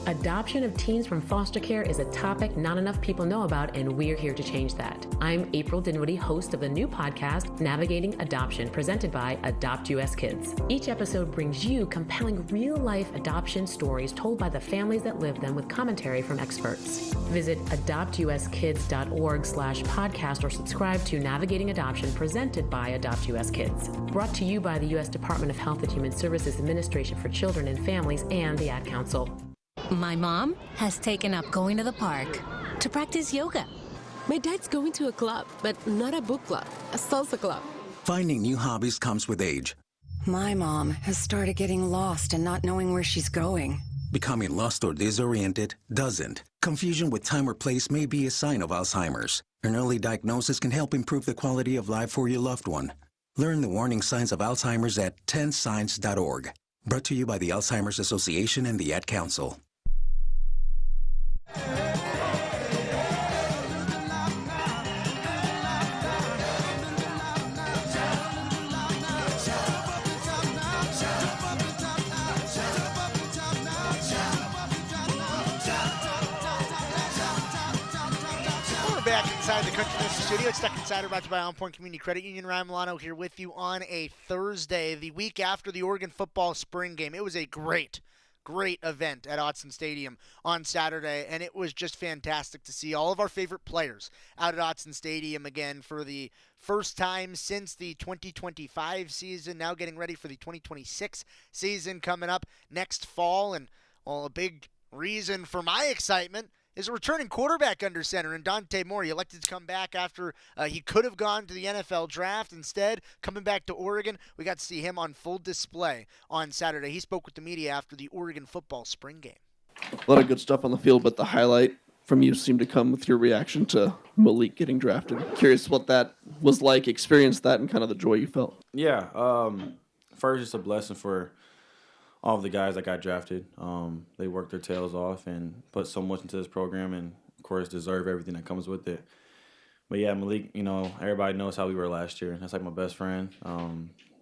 Adoption of teens from foster care is a topic not enough people know about, and we're here to change that. I'm April Dinwiddie, host of the new podcast, Navigating Adoption, presented by Adopt US Kids. Each episode brings you compelling real-life adoption stories told by the families that live them with commentary from experts. Visit adoptuskids.org/podcast or subscribe to Navigating Adoption, presented by Adopt US Kids. Brought to you by the U.S. Department of Health and Human Services Administration for Children and Families and the Ad Council. My mom has taken up going to the park to practice yoga. My dad's going to a club, but not a book club, a salsa club. Finding new hobbies comes with age. My mom has started getting lost and not knowing where she's going. Becoming lost or disoriented doesn't. Confusion with time or place may be a sign of Alzheimer's. An early diagnosis can help improve the quality of life for your loved one. Learn the warning signs of Alzheimer's at 10signs.org. Brought to you by the Alzheimer's Association and the Ad Council. Back inside the Country Music Studio. It's Duck Insider, brought to you by OnPoint Community Credit Union. Ryan Milano here with you on a Thursday, the week after the Oregon football spring game. It was a great event at Autzen Stadium on Saturday, and it was just fantastic to see all of our favorite players out at Autzen Stadium again for the first time since the 2025 season, now getting ready for the 2026 season coming up next fall. And a big reason for my excitement is a returning quarterback under center in Dante Moore. He elected to come back after he could have gone to the NFL draft. Instead, coming back to Oregon, we got to see him on full display on Saturday. He spoke with the media after the Oregon football spring game. A lot of good stuff on the field, but the highlight from you seemed to come with your reaction to Malik getting drafted. Curious what that was like, experienced that, and kind of the joy you felt. Yeah. First, it's a blessing for all of the guys that got drafted. They worked their tails off and put so much into this program and, of course, deserve everything that comes with it. But, yeah, Malik, everybody knows how we were last year. That's like my best friend.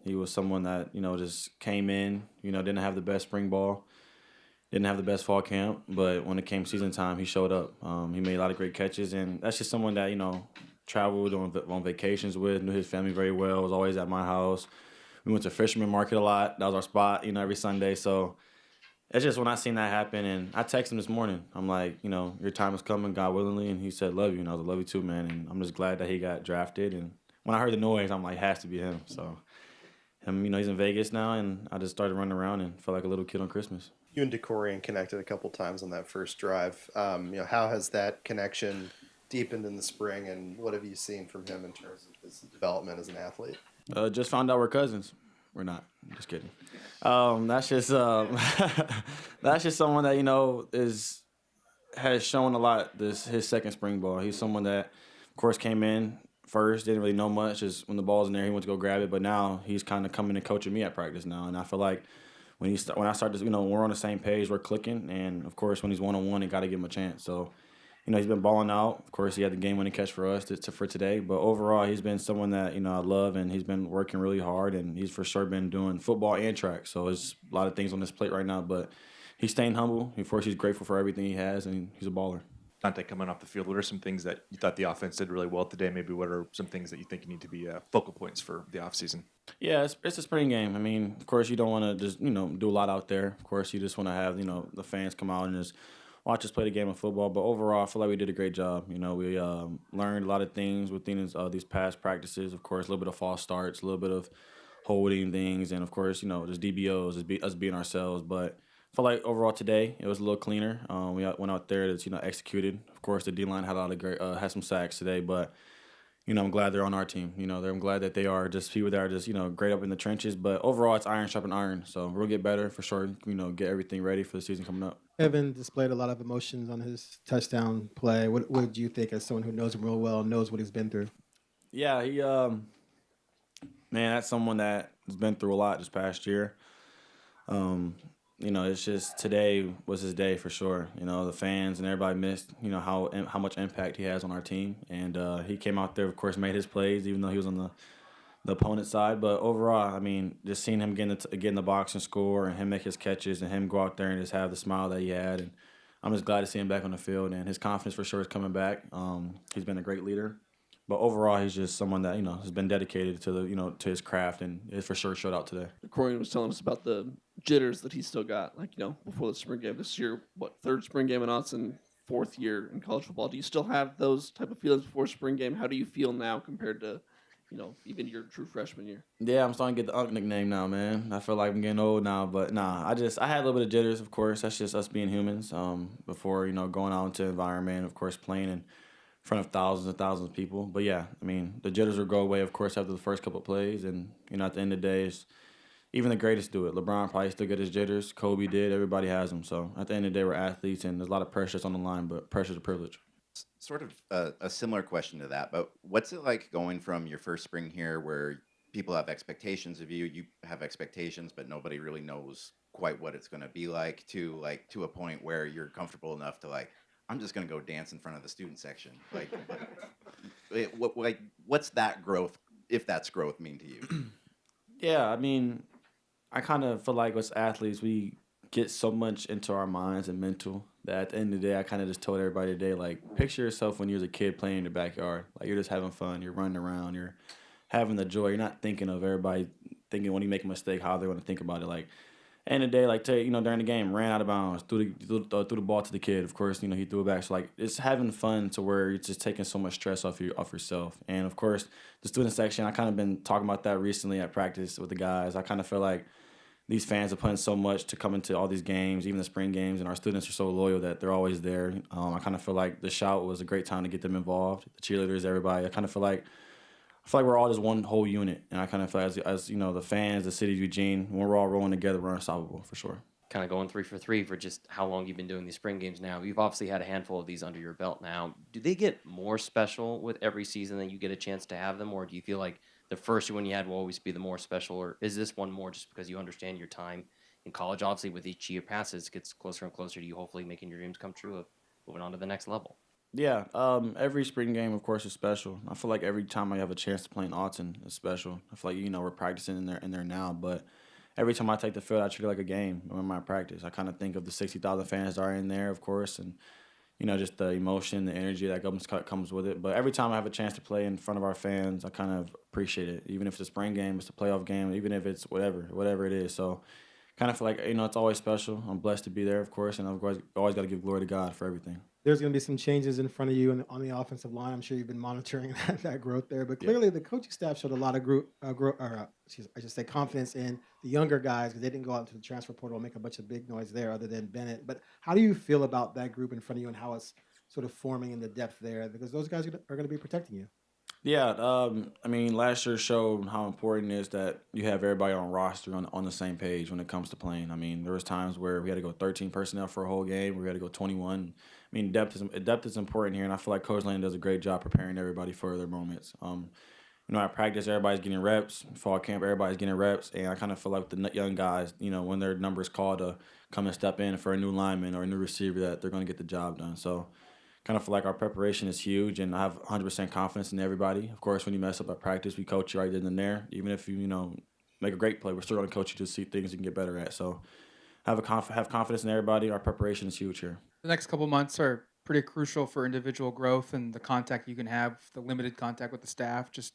He was someone that, just came in, didn't have the best spring ball, didn't have the best fall camp. But when it came season time, he showed up. He made a lot of great catches. And that's just someone that, traveled on vacations with, knew his family very well, was always at my house. We went to Fisherman Market a lot. That was our spot, every Sunday. So it's just when I seen that happen, and I texted him this morning. I'm like, your time is coming, God willingly. And he said, love you. And I was like, love you too, man. And I'm just glad that he got drafted. And when I heard the noise, I'm like, has to be him. So him, he's in Vegas now, and I just started running around and felt like a little kid on Christmas. You and DeCorian connected a couple times on that first drive. How has that connection deepened in the spring, and what have you seen from him in terms of his development as an athlete? Just found out we're cousins. We're not. I'm just kidding. That's just that's just someone that has shown a lot his second spring ball. He's someone that, of course, came in first, didn't really know much. Just when the ball's in there, he went to go grab it. But now he's kind of coming and coaching me at practice now, and I feel like when I start to, we're on the same page, we're clicking, and of course when he's one-on-one, you got to give him a chance. So. He's been balling out. Of course, he had the game-winning catch for us for today. But overall, he's been someone that, I love, and he's been working really hard, and he's for sure been doing football and track. So there's a lot of things on his plate right now. But he's staying humble. Of course, he's grateful for everything he has, and he's a baller. Dante, coming off the field, what are some things that you thought the offense did really well today? Maybe what are some things that you think need to be focal points for the offseason? Yeah, it's a spring game. I mean, of course, you don't want to just, do a lot out there. Of course, you just want to have, the fans come out and just watch us play the game of football. But overall, I feel like we did a great job. We learned a lot of things within these past practices. Of course, a little bit of false starts, a little bit of holding things, and of course, just DBOs, us being ourselves. But I feel like overall today it was a little cleaner. We went out there that's executed. Of course, the D-line had a lot of great had some sacks today, but I'm glad they're on our team. I'm glad that they are just people that are just great up in the trenches. But overall, it's iron sharpen iron. So we'll get better for sure. Get everything ready for the season coming up. Evan displayed a lot of emotions on his touchdown play. What do you think, as someone who knows him real well, knows what he's been through? Yeah, he that's someone that has been through a lot this past year. It's just today was his day for sure. The fans and everybody missed, how much impact he has on our team. And he came out there, of course, made his plays, even though he was on the opponent's side. But overall, I mean, just seeing him get in the box and score, and him make his catches, and him go out there and just have the smile that he had. And I'm just glad to see him back on the field. And his confidence for sure is coming back. He's been a great leader. But overall, he's just someone that, has been dedicated to to his craft, and it for sure showed out today. Corian was telling us about the jitters that he still got, before the spring game. This year, third spring game in Austin, fourth year in college football. Do you still have those type of feelings before spring game? How do you feel now compared to, even your true freshman year? Yeah, I'm starting to get the Unk nickname now, man. I feel like I'm getting old now, but nah, I had a little bit of jitters, of course. That's just us being humans. Before, going out into the environment, of course, playing in front of thousands and thousands of people. But yeah, I mean, the jitters will go away, of course, after the first couple of plays. And, at the end of the day, even the greatest do it. LeBron probably still get his jitters. Kobe did. Everybody has them. So at the end of the day, we're athletes, and there's a lot of pressures on the line, but pressure's a privilege. Sort of a similar question to that, but what's it like going from your first spring here where people have expectations of you, you have expectations, but nobody really knows quite what it's going to be like to a point where you're comfortable enough to I'm just going to go dance in front of the student section. What's that growth, if that's growth, mean to you? Yeah, I mean, I kind of feel like as athletes, we get so much into our minds and mental that at the end of the day, I kind of just told everybody today, picture yourself when you was a kid playing in the backyard. You're just having fun. You're running around. You're having the joy. You're not thinking of everybody thinking when you make a mistake, how they want to think about it. End of the day, during the game, ran out of bounds, threw the ball to the kid. Of course, he threw it back. So, it's having fun to where you're just taking so much stress off yourself. And, of course, the student section, I kind of been talking about that recently at practice with the guys. I kind of feel like these fans are putting so much to come into all these games, even the spring games, and our students are so loyal that they're always there. I kind of feel like the shout was a great time to get them involved, the cheerleaders, everybody. I feel like we're all just one whole unit, and I kind of feel as the fans, the city of Eugene, when we're all rolling together, we're unstoppable for sure. kind of going 3 for 3 for just how long you've been doing these spring games now. You've obviously had a handful of these under your belt now. Do they get more special with every season that you get a chance to have them, or do you feel like the first one you had will always be the more special, or is this one more just because you understand your time in college? Obviously, with each year passes, it gets closer and closer to you hopefully making your dreams come true of moving on to the next level. Yeah, every spring game, of course, is special. I feel like every time I have a chance to play in Alton is special. I feel like, we're practicing in there now, but every time I take the field, I treat it like a game in my practice. I kind of think of the 60,000 fans that are in there, of course, and, just the emotion, the energy that comes with it. But every time I have a chance to play in front of our fans, I kind of appreciate it. Even if it's a spring game, it's a playoff game, even if it's whatever it is. So kind of feel like, it's always special. I'm blessed to be there, of course, and I've always got to give glory to God for everything. There's going to be some changes in front of you on the offensive line. I'm sure you've been monitoring that growth there. But clearly, the coaching staff showed a lot of confidence in the younger guys because they didn't go out into the transfer portal and make a bunch of big noise there other than Bennett. But how do you feel about that group in front of you and how it's sort of forming in the depth there? Because those guys are going to be protecting you. Yeah, last year showed how important it is that you have everybody on roster on the same page when it comes to playing. There was times where we had to go 13 personnel for a whole game. We had to go 21. Depth is important here, and I feel like Coach Lane does a great job preparing everybody for their moments. At practice, everybody's getting reps. Fall camp, everybody's getting reps, and I kind of feel like the young guys, when their number is called to come and step in for a new lineman or a new receiver, that they're going to get the job done. So kind of feel like our preparation is huge, and I have 100% confidence in everybody. Of course, when you mess up at practice, we coach you right then and there. Even if you, make a great play, we're still going to coach you to see things you can get better at. So have confidence in everybody. Our preparation is huge here. The next couple months are pretty crucial for individual growth and the contact you can have, the limited contact with the staff. Just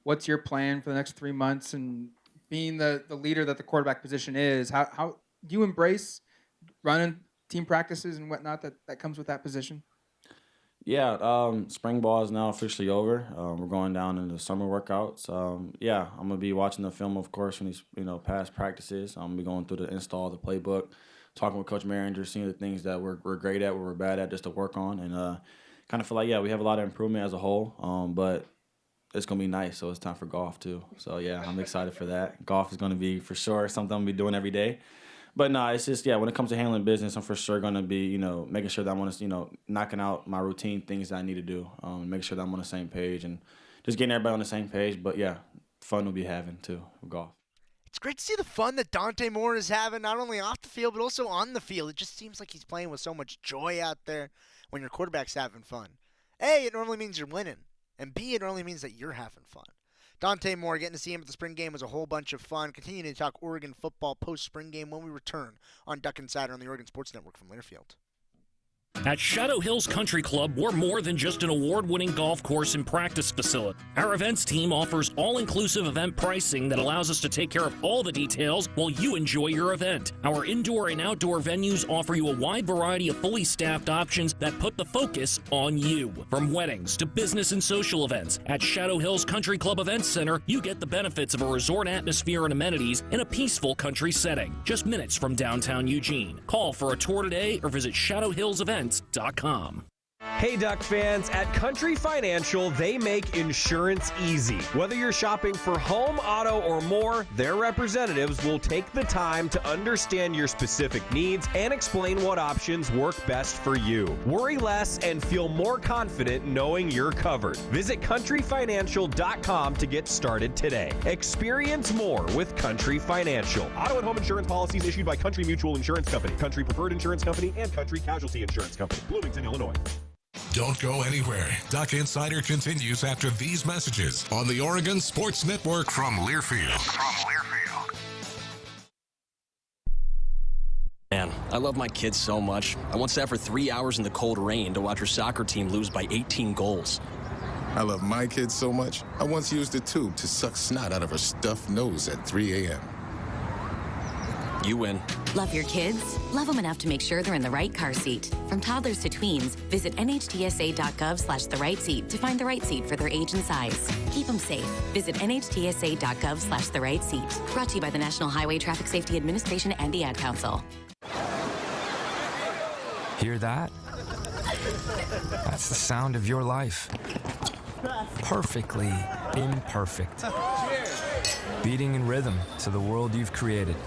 what's your plan for the next 3 months? And being the leader that the quarterback position is, how do you embrace running team practices and whatnot that comes with that position? Yeah, spring ball is now officially over. We're going down into summer workouts. I'm going to be watching the film, of course, when he's, past practices. I'm going to be going through the install of the playbook, talking with Coach Maringer, seeing the things that we're great at, what we're bad at, just to work on. And kind of feel like, we have a lot of improvement as a whole, but it's going to be nice, so it's time for golf, too. So, I'm excited for that. Golf is going to be, for sure, something I'm going to be doing every day. But no, it's just, when it comes to handling business, I'm for sure going to be, making sure that I'm knocking out my routine things that I need to do, making sure that I'm on the same page and just getting everybody on the same page. But, fun we'll be having, too, with golf. It's great to see the fun that Dante Moore is having, not only off the field, but also on the field. It just seems like he's playing with so much joy out there when your quarterback's having fun. A, it normally means you're winning. And B, it normally means that you're having fun. Dante Moore, getting to see him at the spring game was a whole bunch of fun. Continuing to talk Oregon football post-spring game when we return on Duck Insider on the Oregon Sports Network from Learfield. At Shadow Hills Country Club, we're more than just an award-winning golf course and practice facility. Our events team offers all-inclusive event pricing that allows us to take care of all the details while you enjoy your event. Our indoor and outdoor venues offer you a wide variety of fully staffed options that put the focus on you. From weddings to business and social events, at Shadow Hills Country Club Events Center, you get the benefits of a resort atmosphere and amenities in a peaceful country setting, just minutes from downtown Eugene. Call for a tour today or visit shadowhillsevents.com. Hey Duck fans, at Country Financial, they make insurance easy. Whether you're shopping for home, auto, or more, their representatives will take the time to understand your specific needs and explain what options work best for you. Worry less and feel more confident knowing you're covered. Visit countryfinancial.com to get started today. Experience more with Country Financial. Auto and home insurance policies issued by Country Mutual Insurance Company, Country Preferred Insurance Company, and Country Casualty Insurance Company, Bloomington, Illinois. Don't go anywhere. Duck Insider continues after these messages on the Oregon Sports Network from Learfield. Man, I love my kids so much. I once sat for 3 hours in the cold rain to watch her soccer team lose by 18 goals. I love my kids so much, I once used a tube to suck snot out of her stuffed nose at 3 a.m. You win. Love your kids? Love them enough to make sure they're in the right car seat. From toddlers to tweens, visit nhtsa.gov/the-right-seat to find the right seat for their age and size. Keep them safe. Visit nhtsa.gov/the-right-seat. Brought to you by the National Highway Traffic Safety Administration and the Ad Council. Hear that? That's the sound of your life. Perfectly imperfect. Beating in rhythm to the world you've created.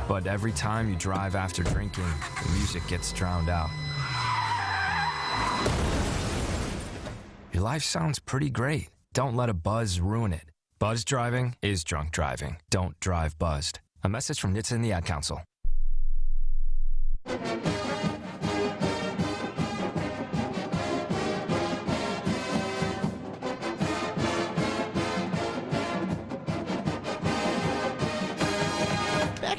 But every time you drive after drinking, the music gets drowned out. Your life sounds pretty great. Don't let a buzz ruin it. Buzz driving is drunk driving. Don't drive buzzed. A message from NHTSA and the Ad Council.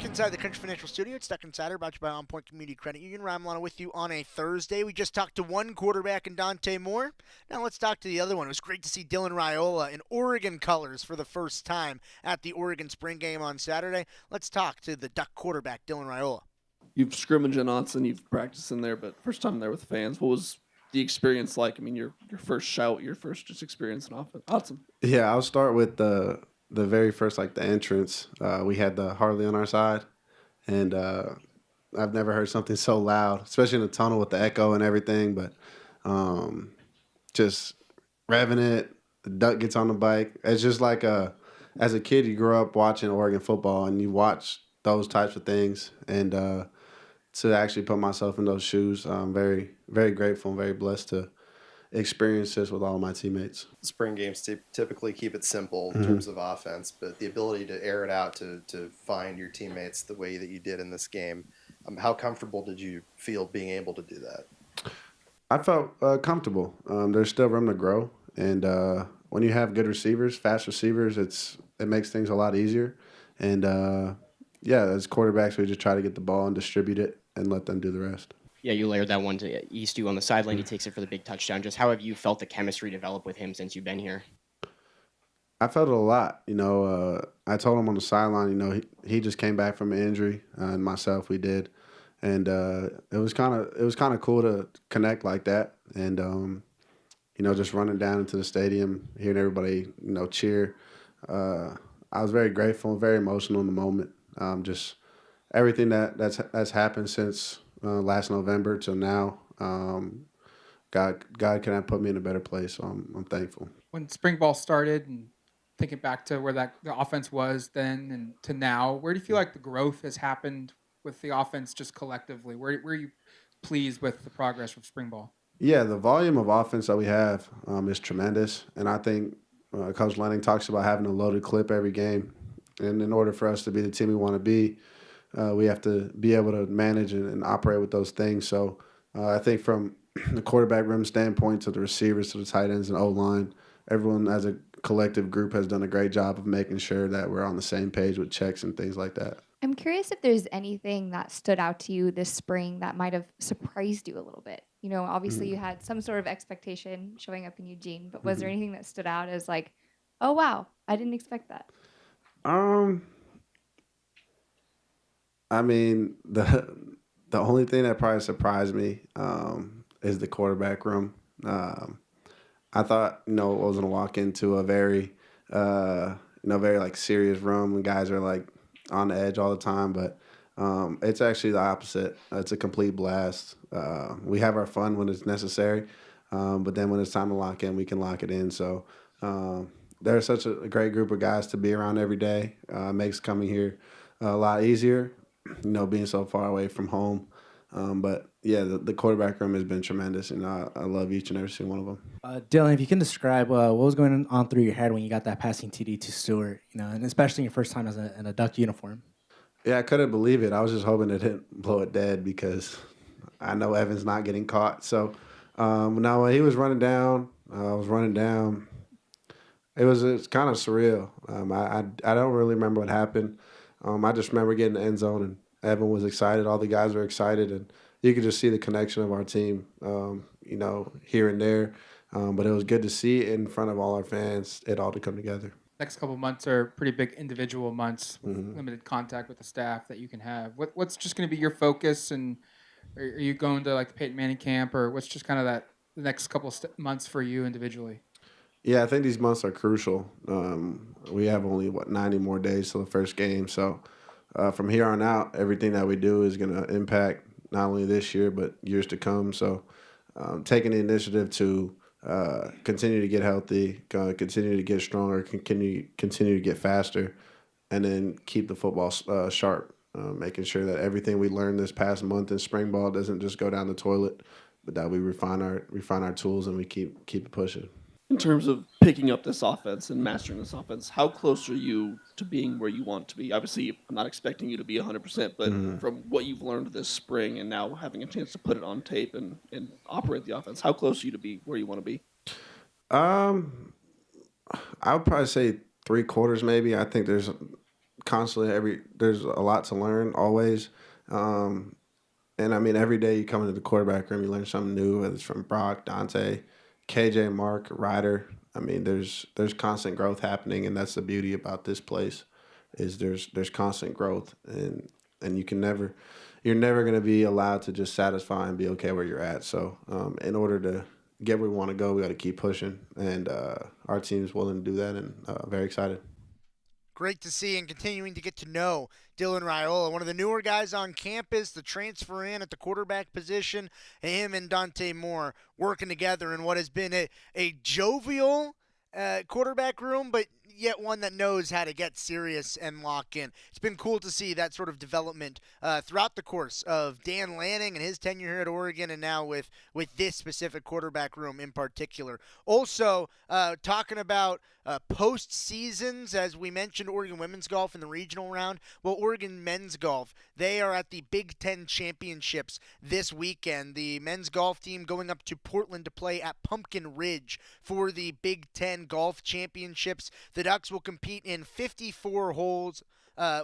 Inside the Country Financial Studio, it's Duck Insider, brought to you by OnPoint Community Credit Union. Ryan Milano with you on a Thursday. We just talked to one quarterback in Dante Moore. Now let's talk to the other one. It was great to see Dylan Raiola in Oregon colors for the first time at the Oregon spring game on Saturday. Let's talk to the Duck quarterback, Dylan Raiola. You've scrimmaged in Autzen, you've practiced in there, but first time there with fans. What was the experience like? I mean, your first shout, your first just experience in Autzen. Yeah, I'll start with the very first, like the entrance. We had the Harley on our side, and I've never heard something so loud, especially in the tunnel with the echo and everything. But just revving it, the Duck gets on the bike. It's just like as a kid, you grew up watching Oregon football, and you watch those types of things. And to actually put myself in those shoes, I'm very, very grateful and very blessed to experience this with all of my teammates. Spring games typically keep it simple in terms of offense, but the ability to air it out to find your teammates the way that you did in this game, how comfortable did you feel being able to do that? I felt comfortable. There's still room to grow, and when you have good receivers, fast receivers, it makes things a lot easier. And as quarterbacks, we just try to get the ball and distribute it and let them do the rest. Yeah, you layered that one to Eastu on the sideline. He takes it for the big touchdown. Just how have you felt the chemistry develop with him since you've been here? I felt it a lot. I told him on the sideline, he just came back from an injury, and myself, we did. And it was kind of cool to connect like that. And, just running down into the stadium, hearing everybody, cheer. I was very grateful and very emotional in the moment. Just everything that's happened since last November till now, God cannot put me in a better place, so I'm thankful. When spring ball started and thinking back to where the offense was then and to now, where do you feel like the growth has happened with the offense just collectively? Where are you pleased with the progress from spring ball? Yeah, the volume of offense that we have is tremendous, and I think Coach Lenning talks about having a loaded clip every game. And in order for us to be the team we want to be, we have to be able to manage and operate with those things. So I think from the quarterback room standpoint to the receivers to the tight ends and O-line, everyone as a collective group has done a great job of making sure that we're on the same page with checks and things like that. I'm curious if there's anything that stood out to you this spring that might have surprised you a little bit. Obviously you had some sort of expectation showing up in Eugene, but was there anything that stood out as like, oh, wow, I didn't expect that? I mean, the only thing that probably surprised me is the quarterback room. I thought, I was gonna walk into a very, very like serious room and guys are like on the edge all the time, but it's actually the opposite. It's a complete blast. We have our fun when it's necessary, but then when it's time to lock in, we can lock it in. So they're such a great group of guys to be around every day. Makes coming here a lot easier, being so far away from home. But yeah, the quarterback room has been tremendous, and I love each and every single one of them. Dylan, if you can describe what was going on through your head when you got that passing TD to Stewart, and especially your first time in a Duck uniform. Yeah, I couldn't believe it. I was just hoping it didn't blow it dead because I know Evan's not getting caught. So now when he was running down, I was running down. It's kind of surreal. I don't really remember what happened. I just remember getting the end zone and Evan was excited. All the guys were excited, and you could just see the connection of our team, here and there. But it was good to see in front of all our fans, it all to come together. Next couple of months are pretty big individual months with limited contact with the staff that you can have. What's just going to be your focus, and are you going to like the Peyton Manning camp, or what's just kind of the next couple of months for you individually? Yeah, I think these months are crucial. We have only 90 more days till the first game, so from here on out, everything that we do is going to impact not only this year but years to come. So taking the initiative to continue to get healthy, continue to get stronger, continue to get faster, and then keep the football sharp making sure that everything we learned this past month in spring ball doesn't just go down the toilet, but that we refine our tools and we keep it pushing. In terms of picking up this offense and mastering this offense, how close are you to being where you want to be? Obviously, I'm not expecting you to be 100%, but from what you've learned this spring and now having a chance to put it on tape and operate the offense, how close are you to be where you want to be? I would probably say 3/4 maybe. I think there's constantly there's a lot to learn always. And I mean, every day you come into the quarterback room, you learn something new, whether it's from Brock, Dante, KJ, Mark, Ryder. I mean, there's constant growth happening, and that's the beauty about this place, is there's constant growth, and you're never going to be allowed to just satisfy and be okay where you're at. So in order to get where we want to go, we got to keep pushing, and our team's willing to do that, and very excited. Great to see and continuing to get to know Dylan Raiola, one of the newer guys on campus, the transfer in at the quarterback position, and him and Dante Moore working together in what has been a jovial quarterback room, but yet one that knows how to get serious and lock in. It's been cool to see that sort of development throughout the course of Dan Lanning and his tenure here at Oregon, and now with this specific quarterback room in particular. Also, talking about post-seasons, as we mentioned, Oregon women's golf in the regional round. Well, Oregon men's golf, they are at the Big Ten Championships this weekend. The men's golf team going up to Portland to play at Pumpkin Ridge for the Big Ten Golf Championships. The Ducks will compete in 54 holes,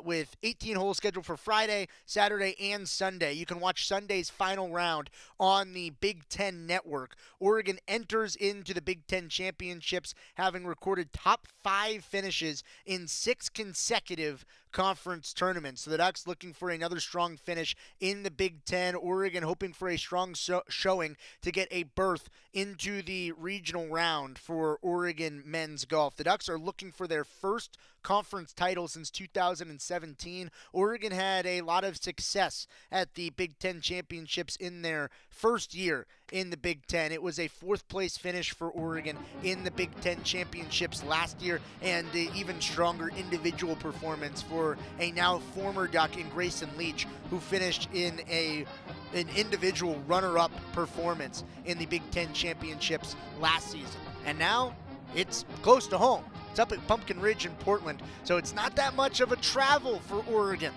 with 18 holes scheduled for Friday, Saturday, and Sunday. You can watch Sunday's final round on the Big Ten Network. Oregon enters into the Big Ten Championships having recorded top 5 finishes in 6 consecutive conference tournaments. So the Ducks looking for another strong finish in the Big Ten. Oregon hoping for a strong showing to get a berth into the regional round for Oregon men's golf. The Ducks are looking for their first conference title since 2017. Oregon had a lot of success at the Big Ten Championships in their first year in the Big Ten. It was a 4th place finish for Oregon in the Big Ten Championships last year, and an even stronger individual performance for a now former Duck in Grayson Leach, who finished in an individual runner-up performance in the Big Ten Championships last season. And now it's close to home. It's up at Pumpkin Ridge in Portland, so it's not that much of a travel for Oregon.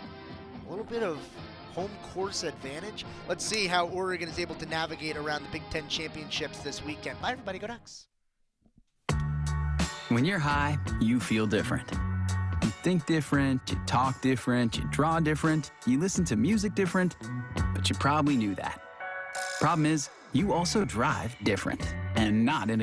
A little bit of home course advantage. Let's see how Oregon is able to navigate around the Big Ten Championships this weekend. Bye, everybody. Go Ducks. When you're high, you feel different. You think different, you talk different, you draw different, you listen to music different, but you probably knew that. Problem is, you also drive different, and not in a good